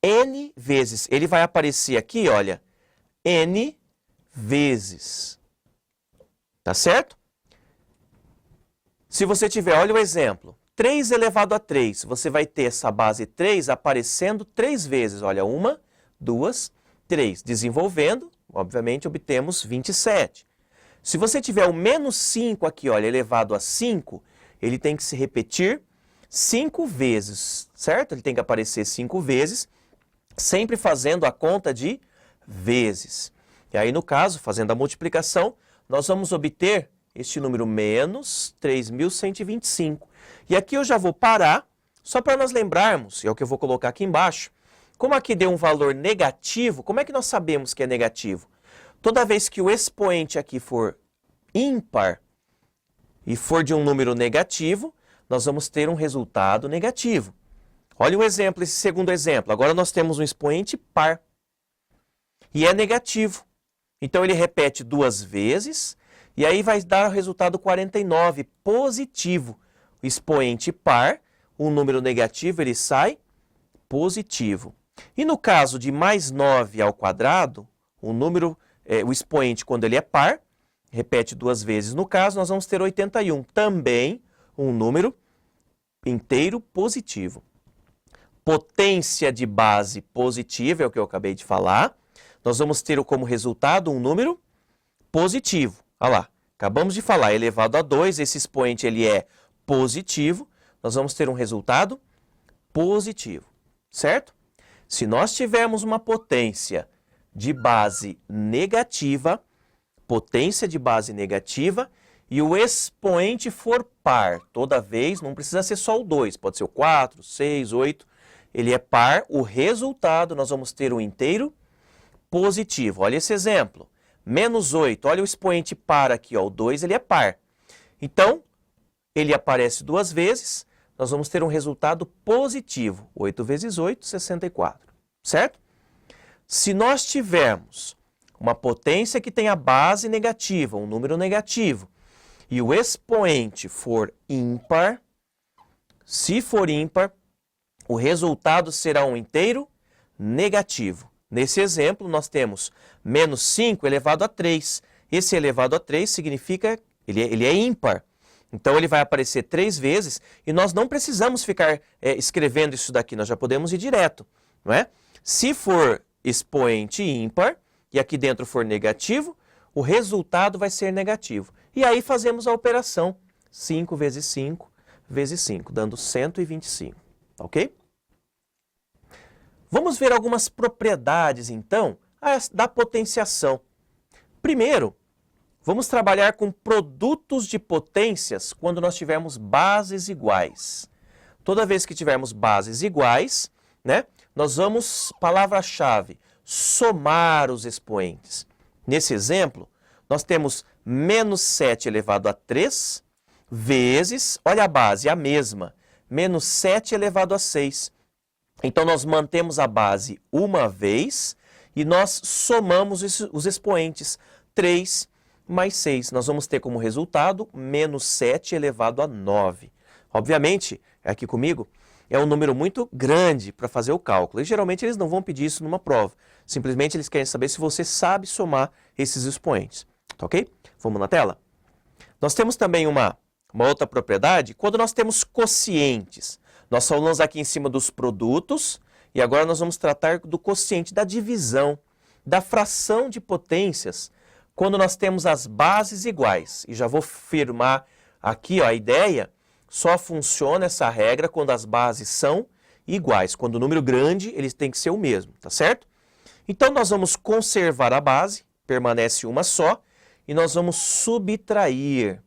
n vezes. Ele vai aparecer aqui, olha, n vezes. Tá certo? Se você tiver, olha o exemplo, 3 elevado a 3, você vai ter essa base 3 aparecendo 3 vezes. Olha, 1, 2, 3. Desenvolvendo, obviamente, obtemos 27. Se você tiver o menos 5 aqui, olha, elevado a 5, ele tem que se repetir 5 vezes, certo? Ele tem que aparecer 5 vezes, sempre fazendo a conta de vezes. E aí, no caso, fazendo a multiplicação, nós vamos obter este número menos 3.125. E aqui eu já vou parar, só para nós lembrarmos, e é o que eu vou colocar aqui embaixo, como aqui deu um valor negativo, como é que nós sabemos que é negativo? Toda vez que o expoente aqui for ímpar e for de um número negativo, nós vamos ter um resultado negativo. Olha o exemplo, esse segundo exemplo. Agora nós temos um expoente par e é negativo. Então ele repete 2 vezes e aí vai dar o resultado 49, positivo. O expoente par, um número negativo, ele sai positivo. E no caso de mais 9 ao quadrado, o expoente, quando ele é par, repete 2 vezes no caso, nós vamos ter 81. Também um número inteiro positivo. Potência de base positiva, é o que eu acabei de falar. Nós vamos ter como resultado um número positivo. Olha lá, acabamos de falar, elevado a 2, esse expoente ele é positivo. Nós vamos ter um resultado positivo, certo? Se nós tivermos uma potência de base negativa, e o expoente for par, toda vez, não precisa ser só o 2, pode ser o 4, 6, 8, ele é par, o resultado nós vamos ter um inteiro positivo. Olha esse exemplo, menos 8, olha o expoente par aqui, ó, o 2 ele é par. Então, ele aparece 2 vezes, nós vamos ter um resultado positivo, 8 vezes 8, 64, certo? Se nós tivermos uma potência que tenha base negativa, um número negativo, e o expoente for ímpar, se for ímpar, o resultado será um inteiro negativo. Nesse exemplo, nós temos menos 5 elevado a 3. Esse elevado a 3 significa ele é ímpar. Então, ele vai aparecer 3 vezes e nós não precisamos ficar escrevendo isso daqui, nós já podemos ir direto, não é? Se for expoente ímpar e aqui dentro for negativo, o resultado vai ser negativo. E aí fazemos a operação 5 vezes 5 vezes 5, dando 125, ok? Vamos ver algumas propriedades, então, da potenciação. Primeiro, vamos trabalhar com produtos de potências quando nós tivermos bases iguais. Toda vez que tivermos bases iguais, né, nós vamos, palavra-chave, somar os expoentes. Nesse exemplo, nós temos menos 7 elevado a 3 vezes, olha a base, a mesma, menos 7 elevado a 6. Então, nós mantemos a base uma vez e nós somamos os expoentes. 3 mais 6. Nós vamos ter como resultado menos 7 elevado a 9. Obviamente, aqui comigo, é um número muito grande para fazer o cálculo. E geralmente eles não vão pedir isso numa prova. Simplesmente eles querem saber se você sabe somar esses expoentes. Tá ok? Vamos na tela? Nós temos também uma outra propriedade quando nós temos quocientes. Nós falamos aqui em cima dos produtos e agora nós vamos tratar do quociente, da divisão, da fração de potências quando nós temos as bases iguais. E já vou firmar aqui, ó, a ideia, só funciona essa regra quando as bases são iguais. Quando o número grande, eles têm que ser o mesmo, tá certo? Então, nós vamos conservar a base, permanece uma só, e nós vamos subtrair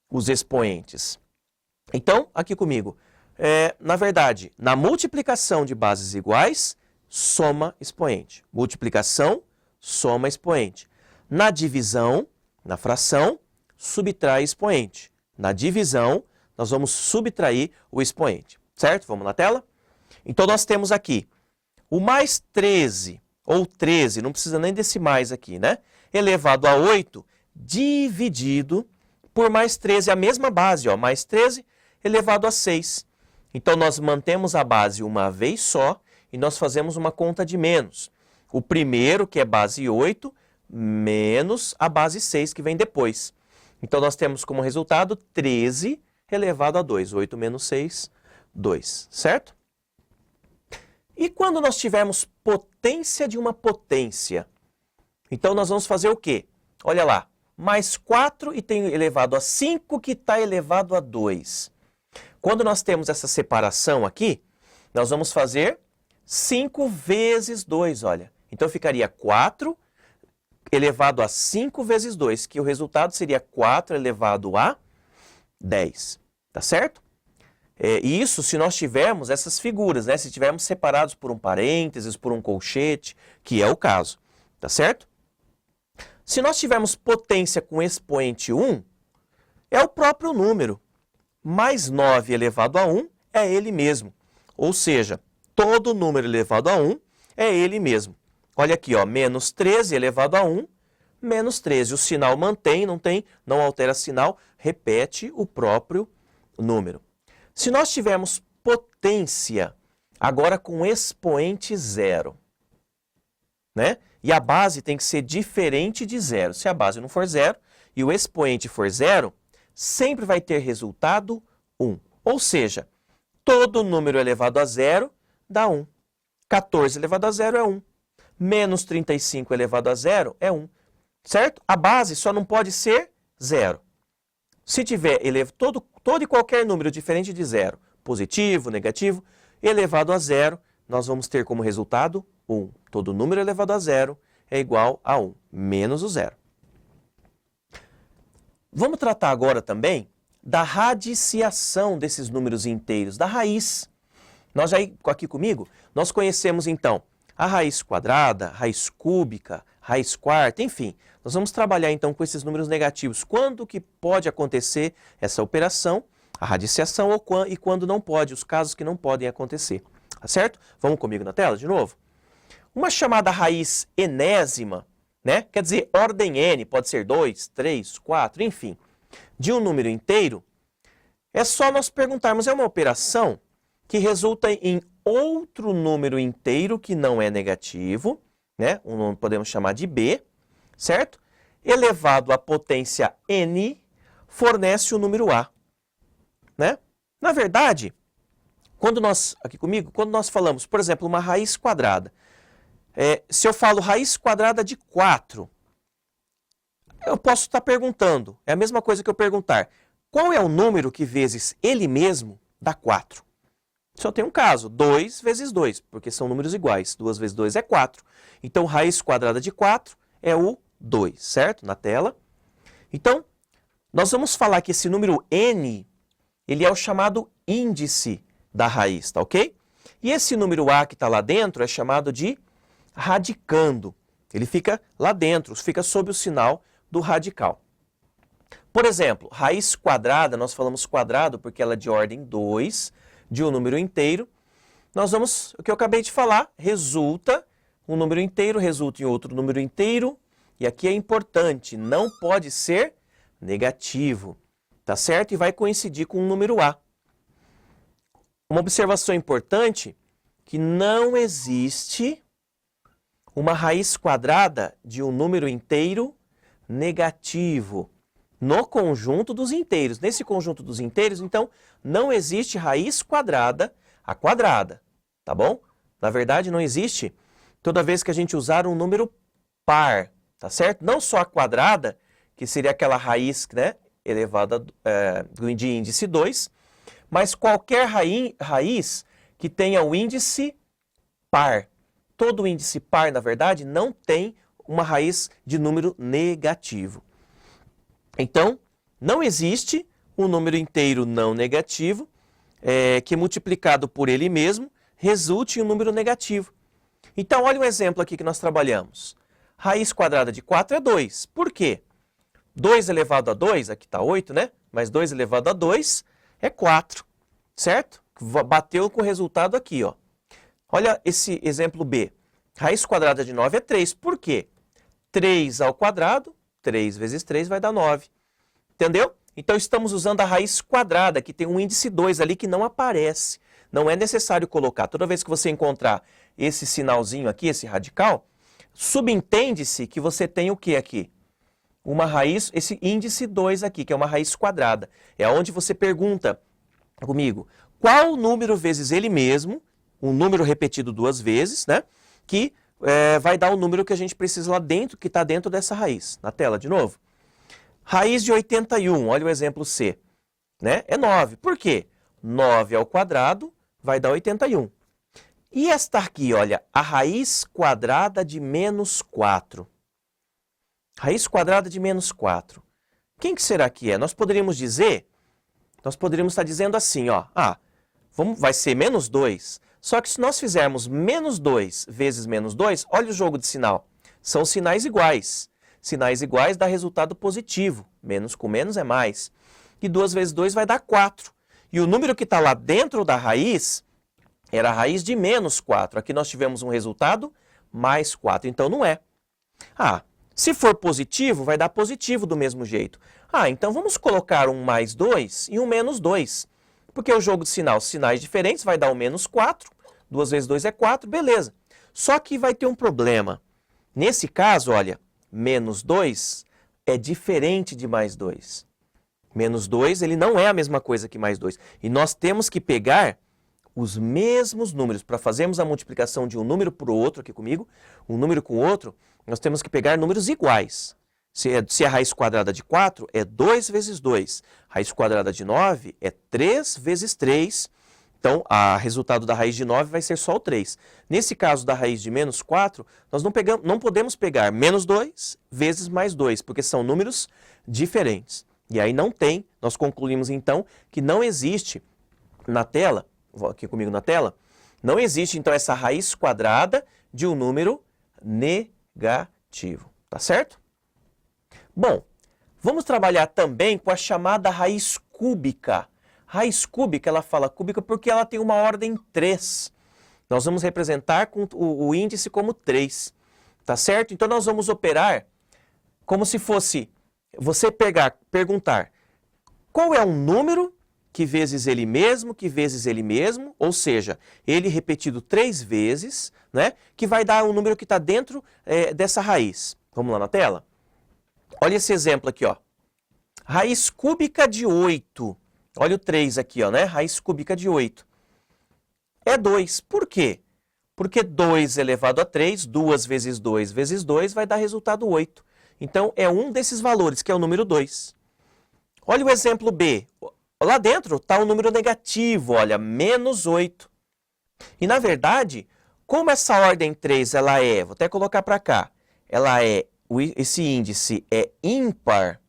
os expoentes. Então, aqui comigo, na verdade, na multiplicação de bases iguais, soma expoente. Multiplicação, soma expoente. Na divisão, na fração, subtrai expoente. Na divisão, nós vamos subtrair o expoente, certo? Vamos na tela? Então, nós temos aqui o mais 13, ou 13, não precisa nem decimais aqui, né? Elevado a 8, dividido por mais 13, a mesma base, ó, mais 13 elevado a 6. Então, nós mantemos a base uma vez só e nós fazemos uma conta de menos. O primeiro, que é base 8, menos a base 6, que vem depois. Então, nós temos como resultado 13 elevado a 2. 8 menos 6, 2, certo? E quando nós tivermos potência de uma potência? Então, nós vamos fazer o quê? Olha lá, mais 4 e tem elevado a 5 que está elevado a 2. Quando nós temos essa separação aqui, nós vamos fazer 5 vezes 2, olha. Então, ficaria 4 elevado a 5 vezes 2, que o resultado seria 4 elevado a 10, tá certo? E isso se nós tivermos essas figuras, né? Se tivermos separados por um parênteses, por um colchete, que é o caso, tá certo? Se nós tivermos potência com expoente 1, é o próprio número. Mais 9 elevado a 1 é ele mesmo. Ou seja, todo número elevado a 1 é ele mesmo. Olha aqui, ó, menos 13 elevado a 1, menos 13. O sinal mantém, não altera sinal, repete o próprio número. Se nós tivermos potência, agora com expoente 0, né? E a base tem que ser diferente de 0. Se a base não for 0 e o expoente for 0, sempre vai ter resultado 1. Ou seja, todo número elevado a 0 dá 1. 14 elevado a 0 é 1. Menos 35 elevado a 0 é 1. Certo? A base só não pode ser 0. Se tiver todo e qualquer número diferente de 0, positivo, negativo, elevado a 0, nós vamos ter como resultado 1. Todo número elevado a 0 é igual a 1, menos o 0. Vamos tratar agora também da radiciação desses números inteiros, da raiz. Nós já, aqui comigo, nós conhecemos então a raiz quadrada, raiz cúbica, raiz quarta, enfim. Nós vamos trabalhar então com esses números negativos. Quando que pode acontecer essa operação, a radiciação, e quando não pode, os casos que não podem acontecer. Tá certo? Vamos comigo na tela de novo? Uma chamada raiz enésima, né? Quer dizer, ordem n, pode ser 2, 3, 4, enfim, de um número inteiro, é só nós perguntarmos, é uma operação que resulta em outro número inteiro que não é negativo, né? Podemos chamar de b, certo? Elevado à potência n, fornece o número a, né? Na verdade, quando nós falamos, por exemplo, uma raiz quadrada, se eu falo raiz quadrada de 4, eu posso estar perguntando, é a mesma coisa que eu perguntar, qual é o número que vezes ele mesmo dá 4? Só tem um caso, 2 vezes 2, porque são números iguais. 2 vezes 2 é 4. Então, raiz quadrada de 4 é o 2, certo? Na tela. Então, nós vamos falar que esse número n, ele é o chamado índice da raiz, tá ok? E esse número a que está lá dentro é chamado de radicando. Ele fica lá dentro, fica sob o sinal do radical. Por exemplo, raiz quadrada, nós falamos quadrado porque ela é de ordem 2, de um número inteiro. Nós vamos, o que eu acabei de falar, resulta, um número inteiro resulta em outro número inteiro, e aqui é importante, não pode ser negativo, tá certo? E vai coincidir com o número a. Uma observação importante, que não existe uma raiz quadrada de um número inteiro negativo no conjunto dos inteiros. Nesse conjunto dos inteiros, então, não existe raiz quadrada a quadrada, tá bom? Na verdade, não existe toda vez que a gente usar um número par, tá certo? Não só a quadrada, que seria aquela raiz, né, elevada de índice 2, mas qualquer raiz que tenha o índice par. Todo índice par, na verdade, não tem uma raiz de número negativo. Então, não existe um número inteiro não negativo que multiplicado por ele mesmo resulte em um número negativo. Então, olha um exemplo aqui que nós trabalhamos. Raiz quadrada de 4 é 2. Por quê? 2 elevado a 2, aqui está 8, né? Mas 2 elevado a 2 é 4, certo? Bateu com o resultado aqui, ó. Olha esse exemplo B. Raiz quadrada de 9 é 3. Por quê? 3 ao quadrado, 3 vezes 3 vai dar 9. Entendeu? Então, estamos usando a raiz quadrada, que tem um índice 2 ali que não aparece. Não é necessário colocar. Toda vez que você encontrar esse sinalzinho aqui, esse radical, subentende-se que você tem o que aqui? uma raiz, esse índice 2 aqui, que é uma raiz quadrada. É onde você pergunta comigo, qual número vezes ele mesmo, um número repetido duas vezes, né? Que vai dar o número que a gente precisa lá dentro, que está dentro dessa raiz. Na tela, de novo. Raiz de 81, olha o exemplo C, né? É 9. Por quê? 9 ao quadrado vai dar 81. E esta aqui, olha, a raiz quadrada de menos 4. Raiz quadrada de menos 4. Quem que será que é? Nós poderíamos estar dizendo assim, ó, vai ser menos 2. Só que se nós fizermos menos 2 vezes menos 2, olha o jogo de sinal. São sinais iguais. Sinais iguais dá resultado positivo. Menos com menos é mais. E 2 vezes 2 vai dar 4. E o número que está lá dentro da raiz era a raiz de menos 4. Aqui nós tivemos um resultado mais 4. Então não é. Se for positivo, vai dar positivo do mesmo jeito. Então vamos colocar um mais 2 e um menos 2. Porque o jogo de sinais diferentes vai dar o menos 4. 2 vezes 2 é 4, beleza. Só que vai ter um problema. Nesse caso, olha, menos 2 é diferente de mais 2. Menos 2, ele não é a mesma coisa que mais 2. E nós temos que pegar os mesmos números. Para fazermos a multiplicação de um número por outro, aqui comigo, um número com outro, nós temos que pegar números iguais. Se a raiz quadrada de 4, é 2 vezes 2. Raiz quadrada de 9 é 3 vezes 3. Então, o resultado da raiz de 9 vai ser só o 3. Nesse caso da raiz de menos 4, nós não podemos pegar menos 2 vezes mais 2, porque são números diferentes. E aí nós concluímos então que não existe na tela, vou aqui comigo na tela, não existe então essa raiz quadrada de um número negativo, tá certo? Bom, vamos trabalhar também com a chamada raiz cúbica. Raiz cúbica, ela fala cúbica porque ela tem uma ordem 3. Nós vamos representar com o índice como 3, tá certo? Então nós vamos operar como se fosse você perguntar qual é um número que vezes ele mesmo, ou seja, ele repetido 3 vezes, né, que vai dar o número que está dentro dessa raiz. Vamos lá na tela? Olha esse exemplo aqui, ó. Raiz cúbica de 8. Olha o 3 aqui, ó, né? Raiz cúbica de 8. É 2. Por quê? Porque 2 elevado a 3, 2 vezes 2 vezes 2 vai dar resultado 8. Então, é um desses valores, que é o número 2. Olha o exemplo B. Lá dentro está um número negativo, olha, menos 8. E, na verdade, como essa ordem 3, vou até colocar para cá, esse índice é ímpar,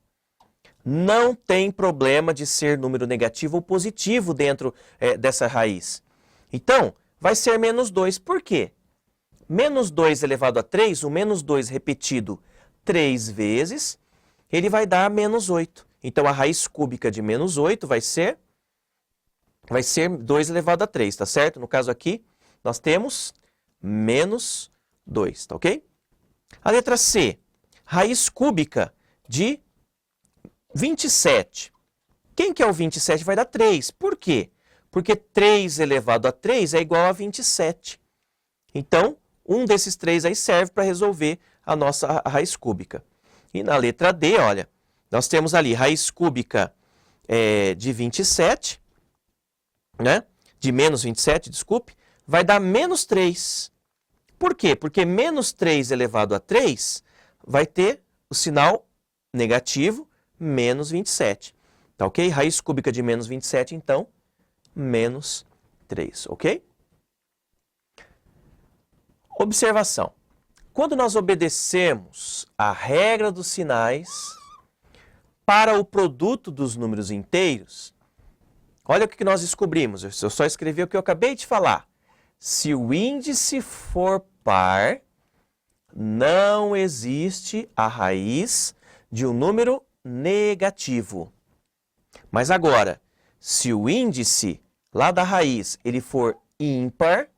não tem problema de ser número negativo ou positivo dentro dessa raiz. Então, vai ser menos 2. Por quê? Menos 2 elevado a 3, o menos 2 repetido 3 vezes, ele vai dar menos 8. Então, a raiz cúbica de menos 8 vai ser 2 elevado a 3, tá certo? No caso aqui, nós temos menos 2, tá ok? A letra C, raiz cúbica de 27. Quem que é o 27? Vai dar 3. Por quê? Porque 3 elevado a 3 é igual a 27. Então, um desses 3 aí serve para resolver a nossa raiz cúbica. E na letra D, olha, nós temos ali raiz cúbica de 27, né? De menos 27, desculpe, vai dar menos 3. Por quê? Porque menos 3 elevado a 3 vai ter o sinal negativo, menos 27. Tá ok? Raiz cúbica de menos 27, então, menos 3, ok? Observação. Quando nós obedecemos a regra dos sinais para o produto dos números inteiros, olha o que nós descobrimos. Eu só escrevi o que eu acabei de falar. Se o índice for par, não existe a raiz de um número negativo. Mas agora, se o índice lá da raiz ele for ímpar,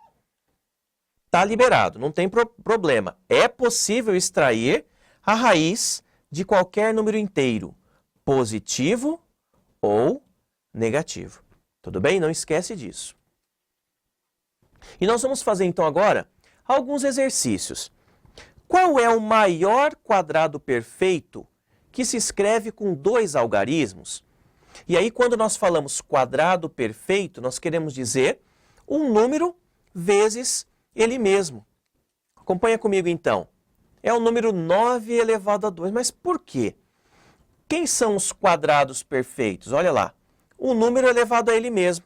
está liberado, não tem problema. É possível extrair a raiz de qualquer número inteiro, positivo ou negativo. Tudo bem? Não esquece disso. E nós vamos fazer então agora alguns exercícios. Qual é o maior quadrado perfeito que se escreve com 2 algarismos. E aí, quando nós falamos quadrado perfeito, nós queremos dizer um número vezes ele mesmo. Acompanha comigo, então. É o número 9 elevado a 2. Mas por quê? Quem são os quadrados perfeitos? Olha lá. O número elevado a ele mesmo.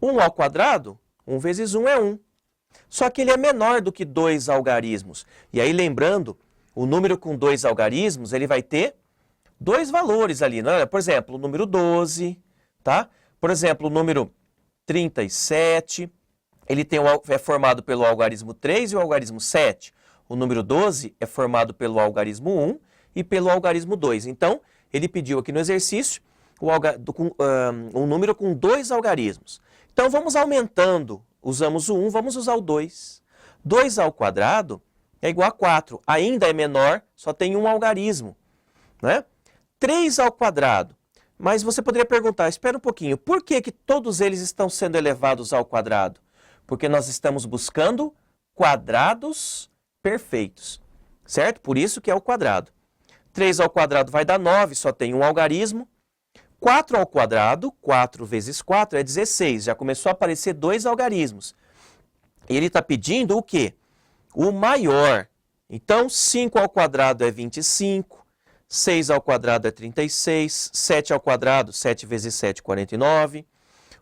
1 ao quadrado, 1 vezes 1 é 1. Só que ele é menor do que 2 algarismos. E aí, lembrando, o número com 2 algarismos, ele vai ter 2 valores ali. Não é? Por exemplo, o número 12, tá? Por exemplo, o número 37, ele é formado pelo algarismo 3 e o algarismo 7. O número 12 é formado pelo algarismo 1 e pelo algarismo 2. Então, ele pediu aqui no exercício um número com 2 algarismos. Então, vamos aumentando. Usamos o 1, vamos usar o 2. 2 ao quadrado é igual a 4. Ainda é menor, só tem um algarismo, né? 3 ao quadrado. Mas você poderia perguntar, espera um pouquinho, por que que todos eles estão sendo elevados ao quadrado? Porque nós estamos buscando quadrados perfeitos, certo? Por isso que é o quadrado. 3 ao quadrado vai dar 9, só tem um algarismo. 4 ao quadrado, 4 vezes 4 é 16, já começou a aparecer 2 algarismos. E ele está pedindo o quê? O maior. Então, 5 ao quadrado é 25, 6 ao quadrado é 36, 7 ao quadrado, 7 vezes 7, 49,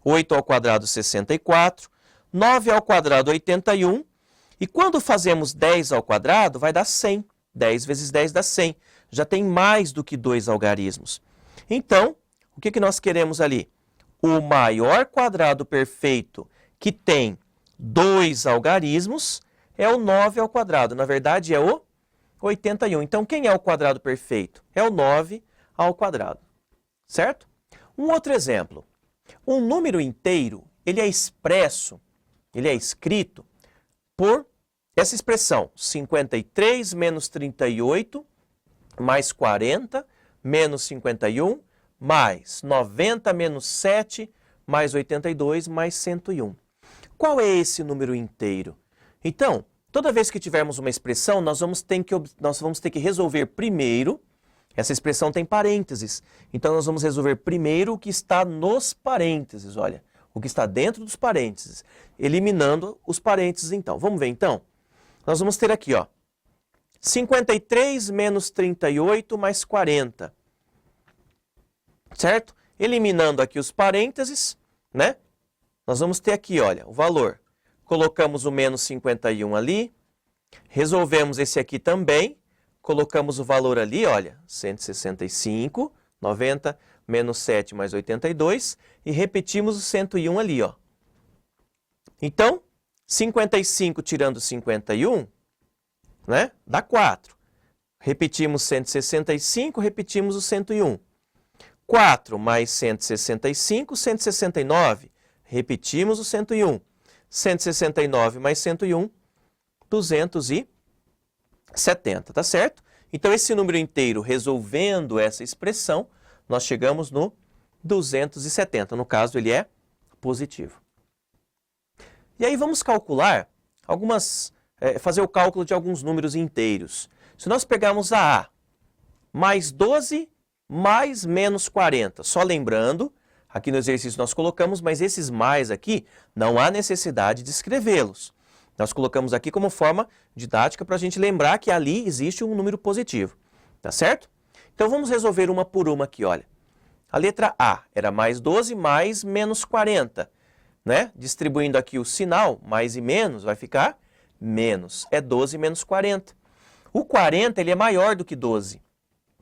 8 ao quadrado, 64, 9 ao quadrado, 81, e quando fazemos 10 ao quadrado, vai dar 100. 10 vezes 10 dá 100. Já tem mais do que 2 algarismos. Então, o que nós queremos ali? O maior quadrado perfeito que tem 2 algarismos é o 9 ao quadrado. Na verdade, é o 81. Então, quem é o quadrado perfeito? É o 9 ao quadrado. Certo? Um outro exemplo. Um número inteiro, ele é expresso, ele é escrito por essa expressão, 53 menos 38 mais 40 menos 51 mais 90 menos 7 mais 82 mais 101. Qual é esse número inteiro? Então, toda vez que tivermos uma expressão, nós vamos ter que resolver primeiro, essa expressão tem parênteses, então nós vamos resolver primeiro o que está nos parênteses, olha, o que está dentro dos parênteses, eliminando os parênteses então. Vamos ver então? Nós vamos ter aqui, ó, 53 menos 38 mais 40, certo? Eliminando aqui os parênteses, né? Nós vamos ter aqui, olha, o valor. Colocamos o menos 51 ali, resolvemos esse aqui também, colocamos o valor ali, olha, 165, 90 menos 7 mais 82, e repetimos o 101 ali, ó. Então, 55 tirando 51, né, dá 4. Repetimos 165, repetimos o 101. 4 mais 165, 169. Repetimos o 101. 169 mais 101, 270, tá certo? Então, esse número inteiro, resolvendo essa expressão, nós chegamos no 270. No caso, ele é positivo. E aí, vamos calcular fazer o cálculo de alguns números inteiros. Se nós pegarmos a mais 12 mais menos 40, só lembrando, aqui no exercício nós colocamos, mas esses mais aqui, não há necessidade de escrevê-los. Nós colocamos aqui como forma didática para a gente lembrar que ali existe um número positivo, tá certo? Então vamos resolver uma por uma aqui, olha. A letra A era mais 12 mais menos 40, né? Distribuindo aqui o sinal, mais e menos, vai ficar menos. É 12 menos 40. O 40 ele é maior do que 12.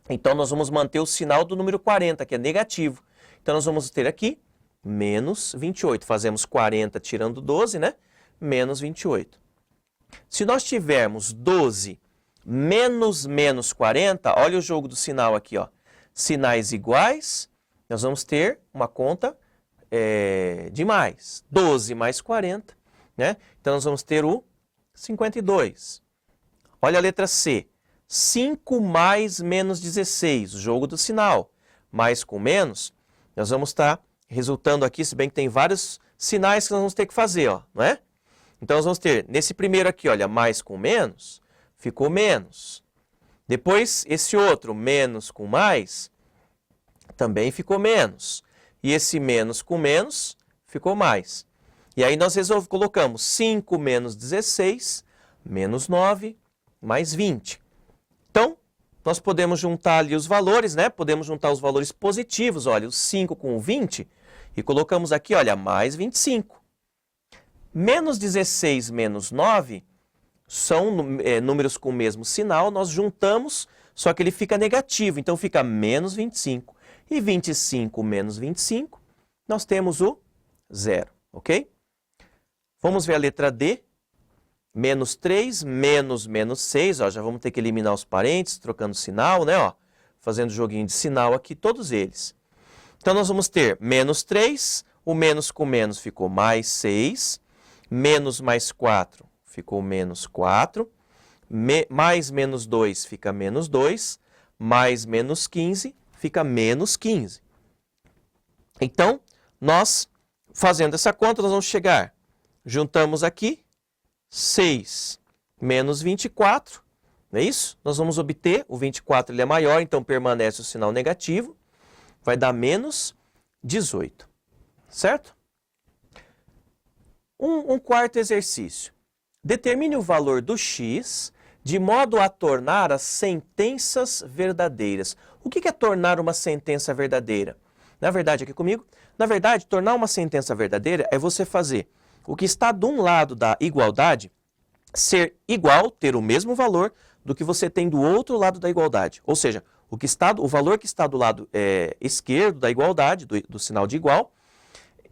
Então nós vamos manter o sinal do número 40, que é negativo. Então nós vamos ter aqui menos 28. Fazemos 40 tirando 12, né? Menos 28. Se nós tivermos 12 menos menos 40, olha o jogo do sinal aqui, ó. Sinais iguais, nós vamos ter uma conta de mais. 12 mais 40, né? Então nós vamos ter o 52. Olha a letra C. 5 mais menos 16, o jogo do sinal. Mais com menos, nós vamos estar resultando aqui, se bem que tem vários sinais que nós vamos ter que fazer, ó, não é? Então, nós vamos ter, nesse primeiro aqui, olha, mais com menos, ficou menos. Depois, esse outro, menos com mais, também ficou menos. E esse menos com menos ficou mais. E aí nós colocamos 5 menos 16, menos 9, mais 20. Então, nós podemos juntar ali os valores, né? Podemos juntar os valores positivos, olha, o 5 com o 20, e colocamos aqui, olha, mais 25. Menos 16 menos 9 são números com o mesmo sinal, nós juntamos, só que ele fica negativo, então fica menos 25. E 25 menos 25, nós temos o zero, ok? Vamos ver a letra D. Menos 3, menos 6, ó, já vamos ter que eliminar os parênteses, trocando sinal, né? Ó, fazendo joguinho de sinal aqui, todos eles. Então, nós vamos ter menos 3, o menos com menos ficou mais 6, menos mais 4 ficou menos 4, mais menos 2 fica menos 2, mais menos 15 fica menos 15. Então, nós, fazendo essa conta, nós vamos chegar, juntamos aqui, 6 menos 24, não é isso? Nós vamos obter, o 24 ele é maior, então permanece o sinal negativo, vai dar menos 18, certo? Um quarto exercício. Determine o valor do x de modo a tornar as sentenças verdadeiras. O que é tornar uma sentença verdadeira? Na verdade, aqui comigo, na verdade, tornar uma sentença verdadeira é você fazer o que está de um lado da igualdade ser igual, ter o mesmo valor do que você tem do outro lado da igualdade. Ou seja, o valor que está do lado esquerdo da igualdade, do sinal de igual,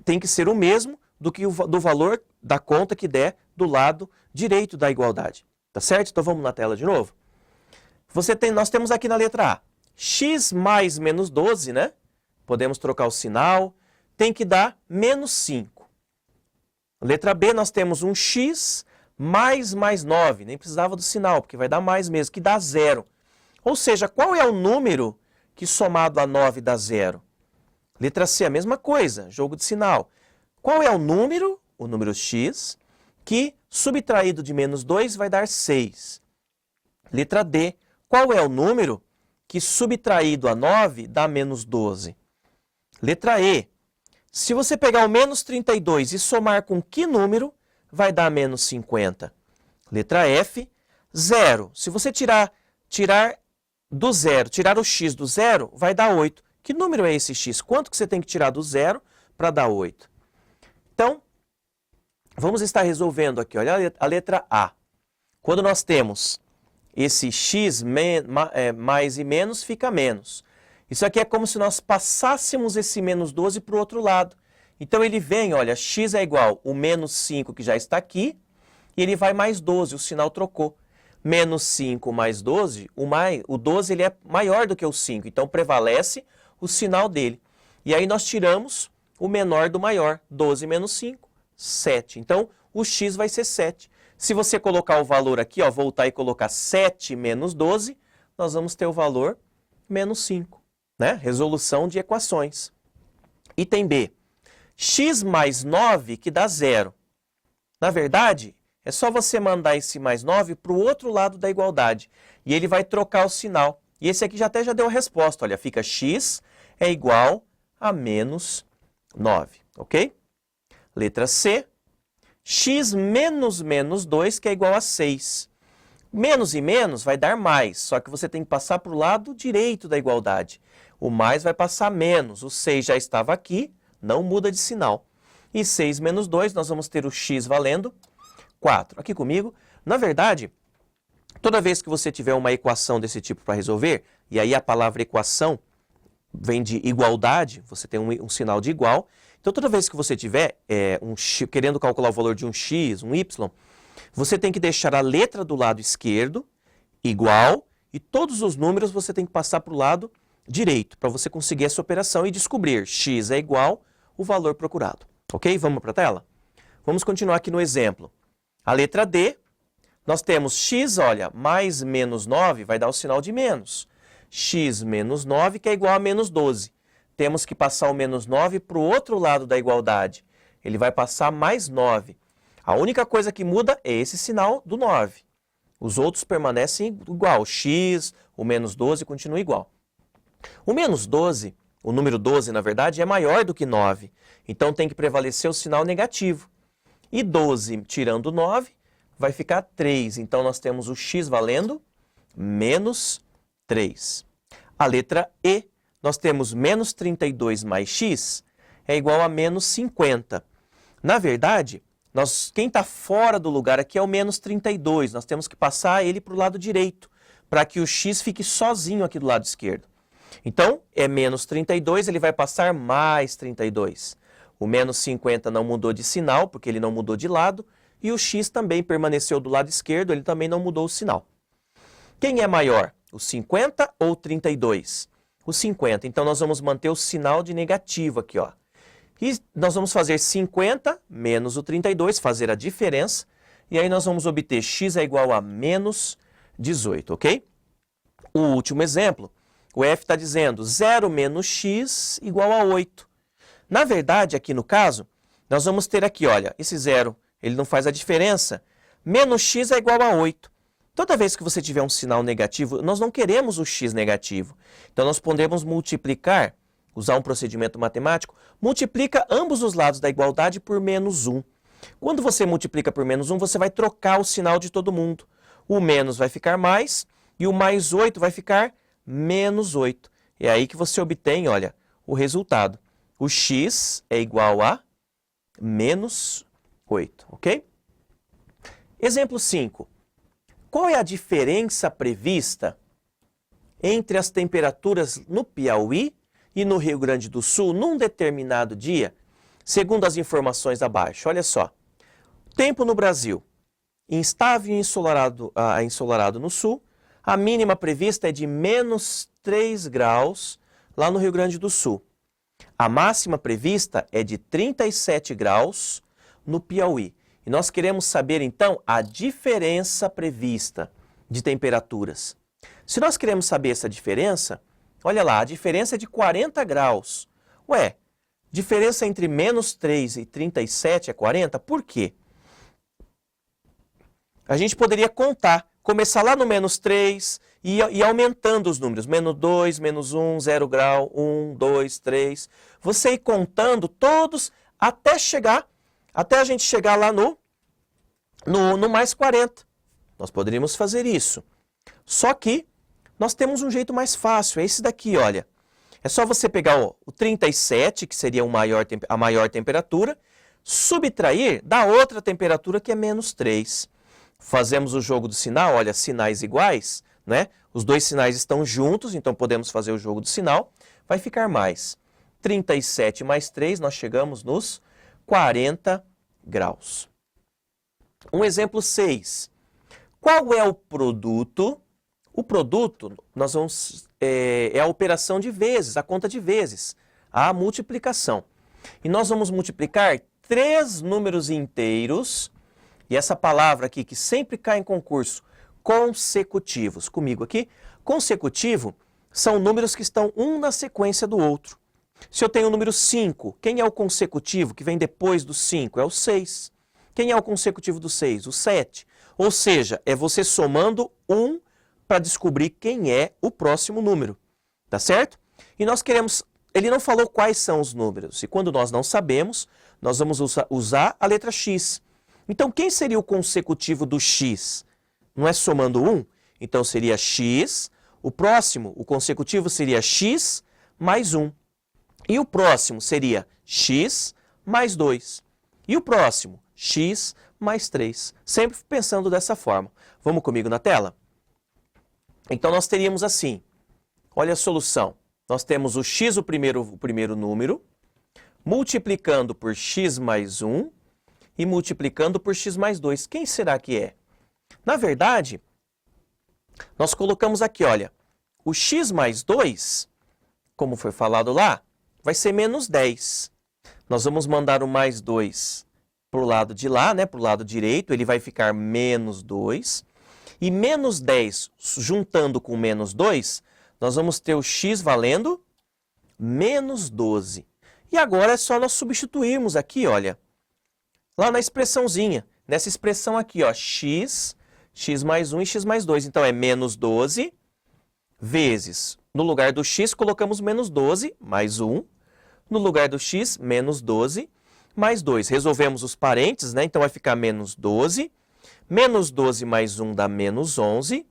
tem que ser o mesmo do valor da conta que der do lado direito da igualdade. Tá certo? Então vamos na tela de novo. Nós temos aqui na letra A, x mais menos 12, né? Podemos trocar o sinal, tem que dar menos 5. Letra B, nós temos um x mais 9, nem precisava do sinal, porque vai dar mais mesmo, que dá 0. Ou seja, qual é o número que somado a 9 dá 0? Letra C, a mesma coisa, jogo de sinal. Qual é o número x, que subtraído de menos 2 vai dar 6? Letra D, qual é o número que subtraído a 9 dá menos 12? Letra E, se você pegar o menos 32 e somar com que número, vai dar menos 50. Letra F, 0. Se você tirar do zero, tirar o x do zero, vai dar 8. Que número é esse x? Quanto que você tem que tirar do zero para dar 8? Então, vamos estar resolvendo aqui. Olha a letra A. Quando nós temos esse x mais e menos, fica menos. Isso aqui é como se nós passássemos esse menos 12 para o outro lado. Então, ele vem, olha, x é igual o menos 5 que já está aqui, e ele vai mais 12, o sinal trocou. Menos 5 mais 12, o 12 ele é maior do que o 5, então prevalece o sinal dele. E aí nós tiramos o menor do maior, 12 menos 5, 7. Então, o x vai ser 7. Se você colocar o valor aqui, ó, voltar e colocar 7 menos 12, nós vamos ter o valor menos 5. Né? Resolução de equações. Item B. X mais 9 que dá 0. Na verdade, é só você mandar esse mais 9 para o outro lado da igualdade. E ele vai trocar o sinal. E esse aqui já deu a resposta. Olha, fica x é igual a menos 9. Ok? Letra C. X menos menos 2 que é igual a 6. Menos e menos vai dar mais, só que você tem que passar para o lado direito da igualdade. O mais vai passar menos. O 6 já estava aqui, não muda de sinal. E 6 menos 2, nós vamos ter o x valendo 4. Aqui comigo, na verdade, toda vez que você tiver uma equação desse tipo para resolver, e aí a palavra equação vem de igualdade, você tem um sinal de igual. Então, toda vez que você tiver querendo calcular o valor de um x, um y, você tem que deixar a letra do lado esquerdo igual e todos os números você tem que passar para o lado direito para você conseguir essa operação e descobrir x é igual o valor procurado. Ok? Vamos para a tela? Vamos continuar aqui no exemplo. A letra D, nós temos x, olha, mais menos 9 vai dar o sinal de menos. X menos 9 que é igual a menos 12. Temos que passar o menos 9 para o outro lado da igualdade. Ele vai passar mais 9. A única coisa que muda é esse sinal do 9. Os outros permanecem igual. O x, o menos 12 continua igual. O menos 12, o número 12, na verdade, é maior do que 9. Então tem que prevalecer o sinal negativo. E 12 tirando 9 vai ficar 3. Então nós temos o x valendo menos 3. A letra E, nós temos menos 32 mais x é igual a menos 50. Na verdade, quem está fora do lugar aqui é o menos 32. Nós temos que passar ele para o lado direito, para que o x fique sozinho aqui do lado esquerdo. Então, é menos 32, ele vai passar mais 32. O menos 50 não mudou de sinal, porque ele não mudou de lado, e o x também permaneceu do lado esquerdo, ele também não mudou o sinal. Quem é maior, o 50 ou o 32? O 50. Então, nós vamos manter o sinal de negativo aqui, ó. E nós vamos fazer 50 menos o 32, fazer a diferença, e aí nós vamos obter x é igual a menos 18, ok? O último exemplo, o F está dizendo 0 menos x igual a 8. Na verdade, aqui no caso, nós vamos ter aqui, olha, esse 0, ele não faz a diferença, menos x é igual a 8. Toda vez que você tiver um sinal negativo, nós não queremos o x negativo. Então, nós podemos multiplicar, usar um procedimento matemático, multiplica ambos os lados da igualdade por menos 1. Quando você multiplica por menos 1, você vai trocar o sinal de todo mundo. O menos vai ficar mais e o mais 8 vai ficar menos 8. É aí que você obtém, olha, o resultado. O x é igual a menos 8, ok? Exemplo 5. Qual é a diferença prevista entre as temperaturas no Piauí e no Rio Grande do Sul num determinado dia, segundo as informações abaixo? Olha só. Tempo no Brasil. Instável e ensolarado no sul. A mínima prevista é de menos 3 graus lá no Rio Grande do Sul. A máxima prevista é de 37 graus no Piauí. E nós queremos saber, então, a diferença prevista de temperaturas. Se nós queremos saber essa diferença, olha lá, a diferença é de 40 graus. Ué, diferença entre menos 3 e 37 é 40? Por quê? A gente poderia contar, começar lá no menos 3 e ir aumentando os números. Menos 2, menos 1, 0 grau, 1, 2, 3. Você ir contando todos até a gente chegar lá no mais 40. Nós poderíamos fazer isso. Só que nós temos um jeito mais fácil, é esse daqui, olha. É só você pegar o 37, que seria a maior temperatura, subtrair da outra temperatura, que é menos 3. Fazemos o jogo do sinal, olha, sinais iguais, né? Os dois sinais estão juntos, então podemos fazer o jogo do sinal. Vai ficar mais 37 mais 3, nós chegamos nos 40 graus. Um exemplo 6. Qual é o produto? O produto, é a operação de vezes, a conta de vezes, a multiplicação. E nós vamos multiplicar 3 números inteiros, e essa palavra aqui que sempre cai em concurso, consecutivos. Comigo aqui, consecutivo são números que estão um na sequência do outro. Se eu tenho o número 5, quem é o consecutivo que vem depois do 5? É o 6. Quem é o consecutivo do 6? O 7. Ou seja, é você somando 1 para descobrir quem é o próximo número. Tá certo? E nós queremos... Ele não falou quais são os números. E quando nós não sabemos, nós vamos usar a letra X. Então, quem seria o consecutivo do X? Não é somando 1? Então, seria X. O próximo, o consecutivo, seria X mais 1. E o próximo seria X mais 2. E o próximo, X mais 3. Sempre pensando dessa forma. Vamos comigo na tela? Então, nós teríamos assim. Olha a solução. Nós temos o X, o primeiro número, multiplicando por X mais 1 e multiplicando por X mais 2. Quem será que é? Na verdade, nós colocamos aqui, olha, o X mais 2, como foi falado lá, vai ser menos 10. Nós vamos mandar o mais 2 para o lado de lá, né, para o lado direito, ele vai ficar menos 2. E menos 10, juntando com menos 2, nós vamos ter o X valendo menos 12. E agora é só nós substituirmos aqui, olha, lá na expressãozinha, nessa expressão aqui, ó, X, x mais 1 e x mais 2. Então, é menos 12 vezes, no lugar do x, colocamos menos 12 mais 1. No lugar do x, menos 12 mais 2. Resolvemos os parênteses, né? Então, vai ficar menos 12. Menos 12 mais 1 dá menos 11.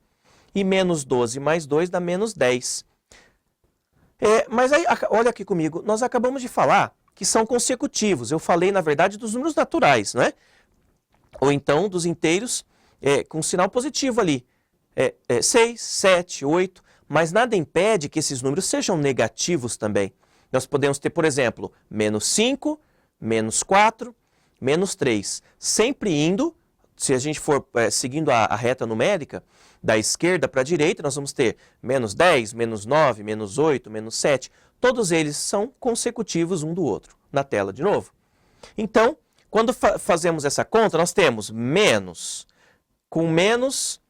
E menos 12 mais 2 dá menos 10. Mas aí, olha aqui comigo, nós acabamos de falar que são consecutivos. Eu falei, na verdade, dos números naturais, não é? Ou então dos inteiros com sinal positivo ali. 6, 7, 8, mas nada impede que esses números sejam negativos também. Nós podemos ter, por exemplo, menos 5, menos 4, menos 3. Sempre indo, se a gente for seguindo a reta numérica, da esquerda para a direita, nós vamos ter menos 10, menos 9, menos 8, menos 7. Todos eles são consecutivos um do outro. Na tela de novo. Então, quando fazemos essa conta, nós temos menos com menos,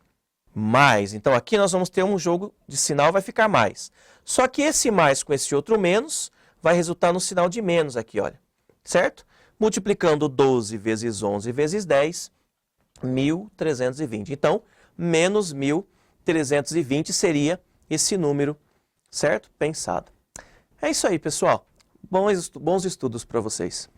mais. Então, aqui nós vamos ter um jogo de sinal, vai ficar mais. Só que esse mais com esse outro menos vai resultar no sinal de menos aqui, olha. Certo? Multiplicando 12 vezes 11 vezes 10, 1.320. Então, menos 1.320 seria esse número, certo? Pensado. É isso aí, pessoal. Bons estudos para vocês.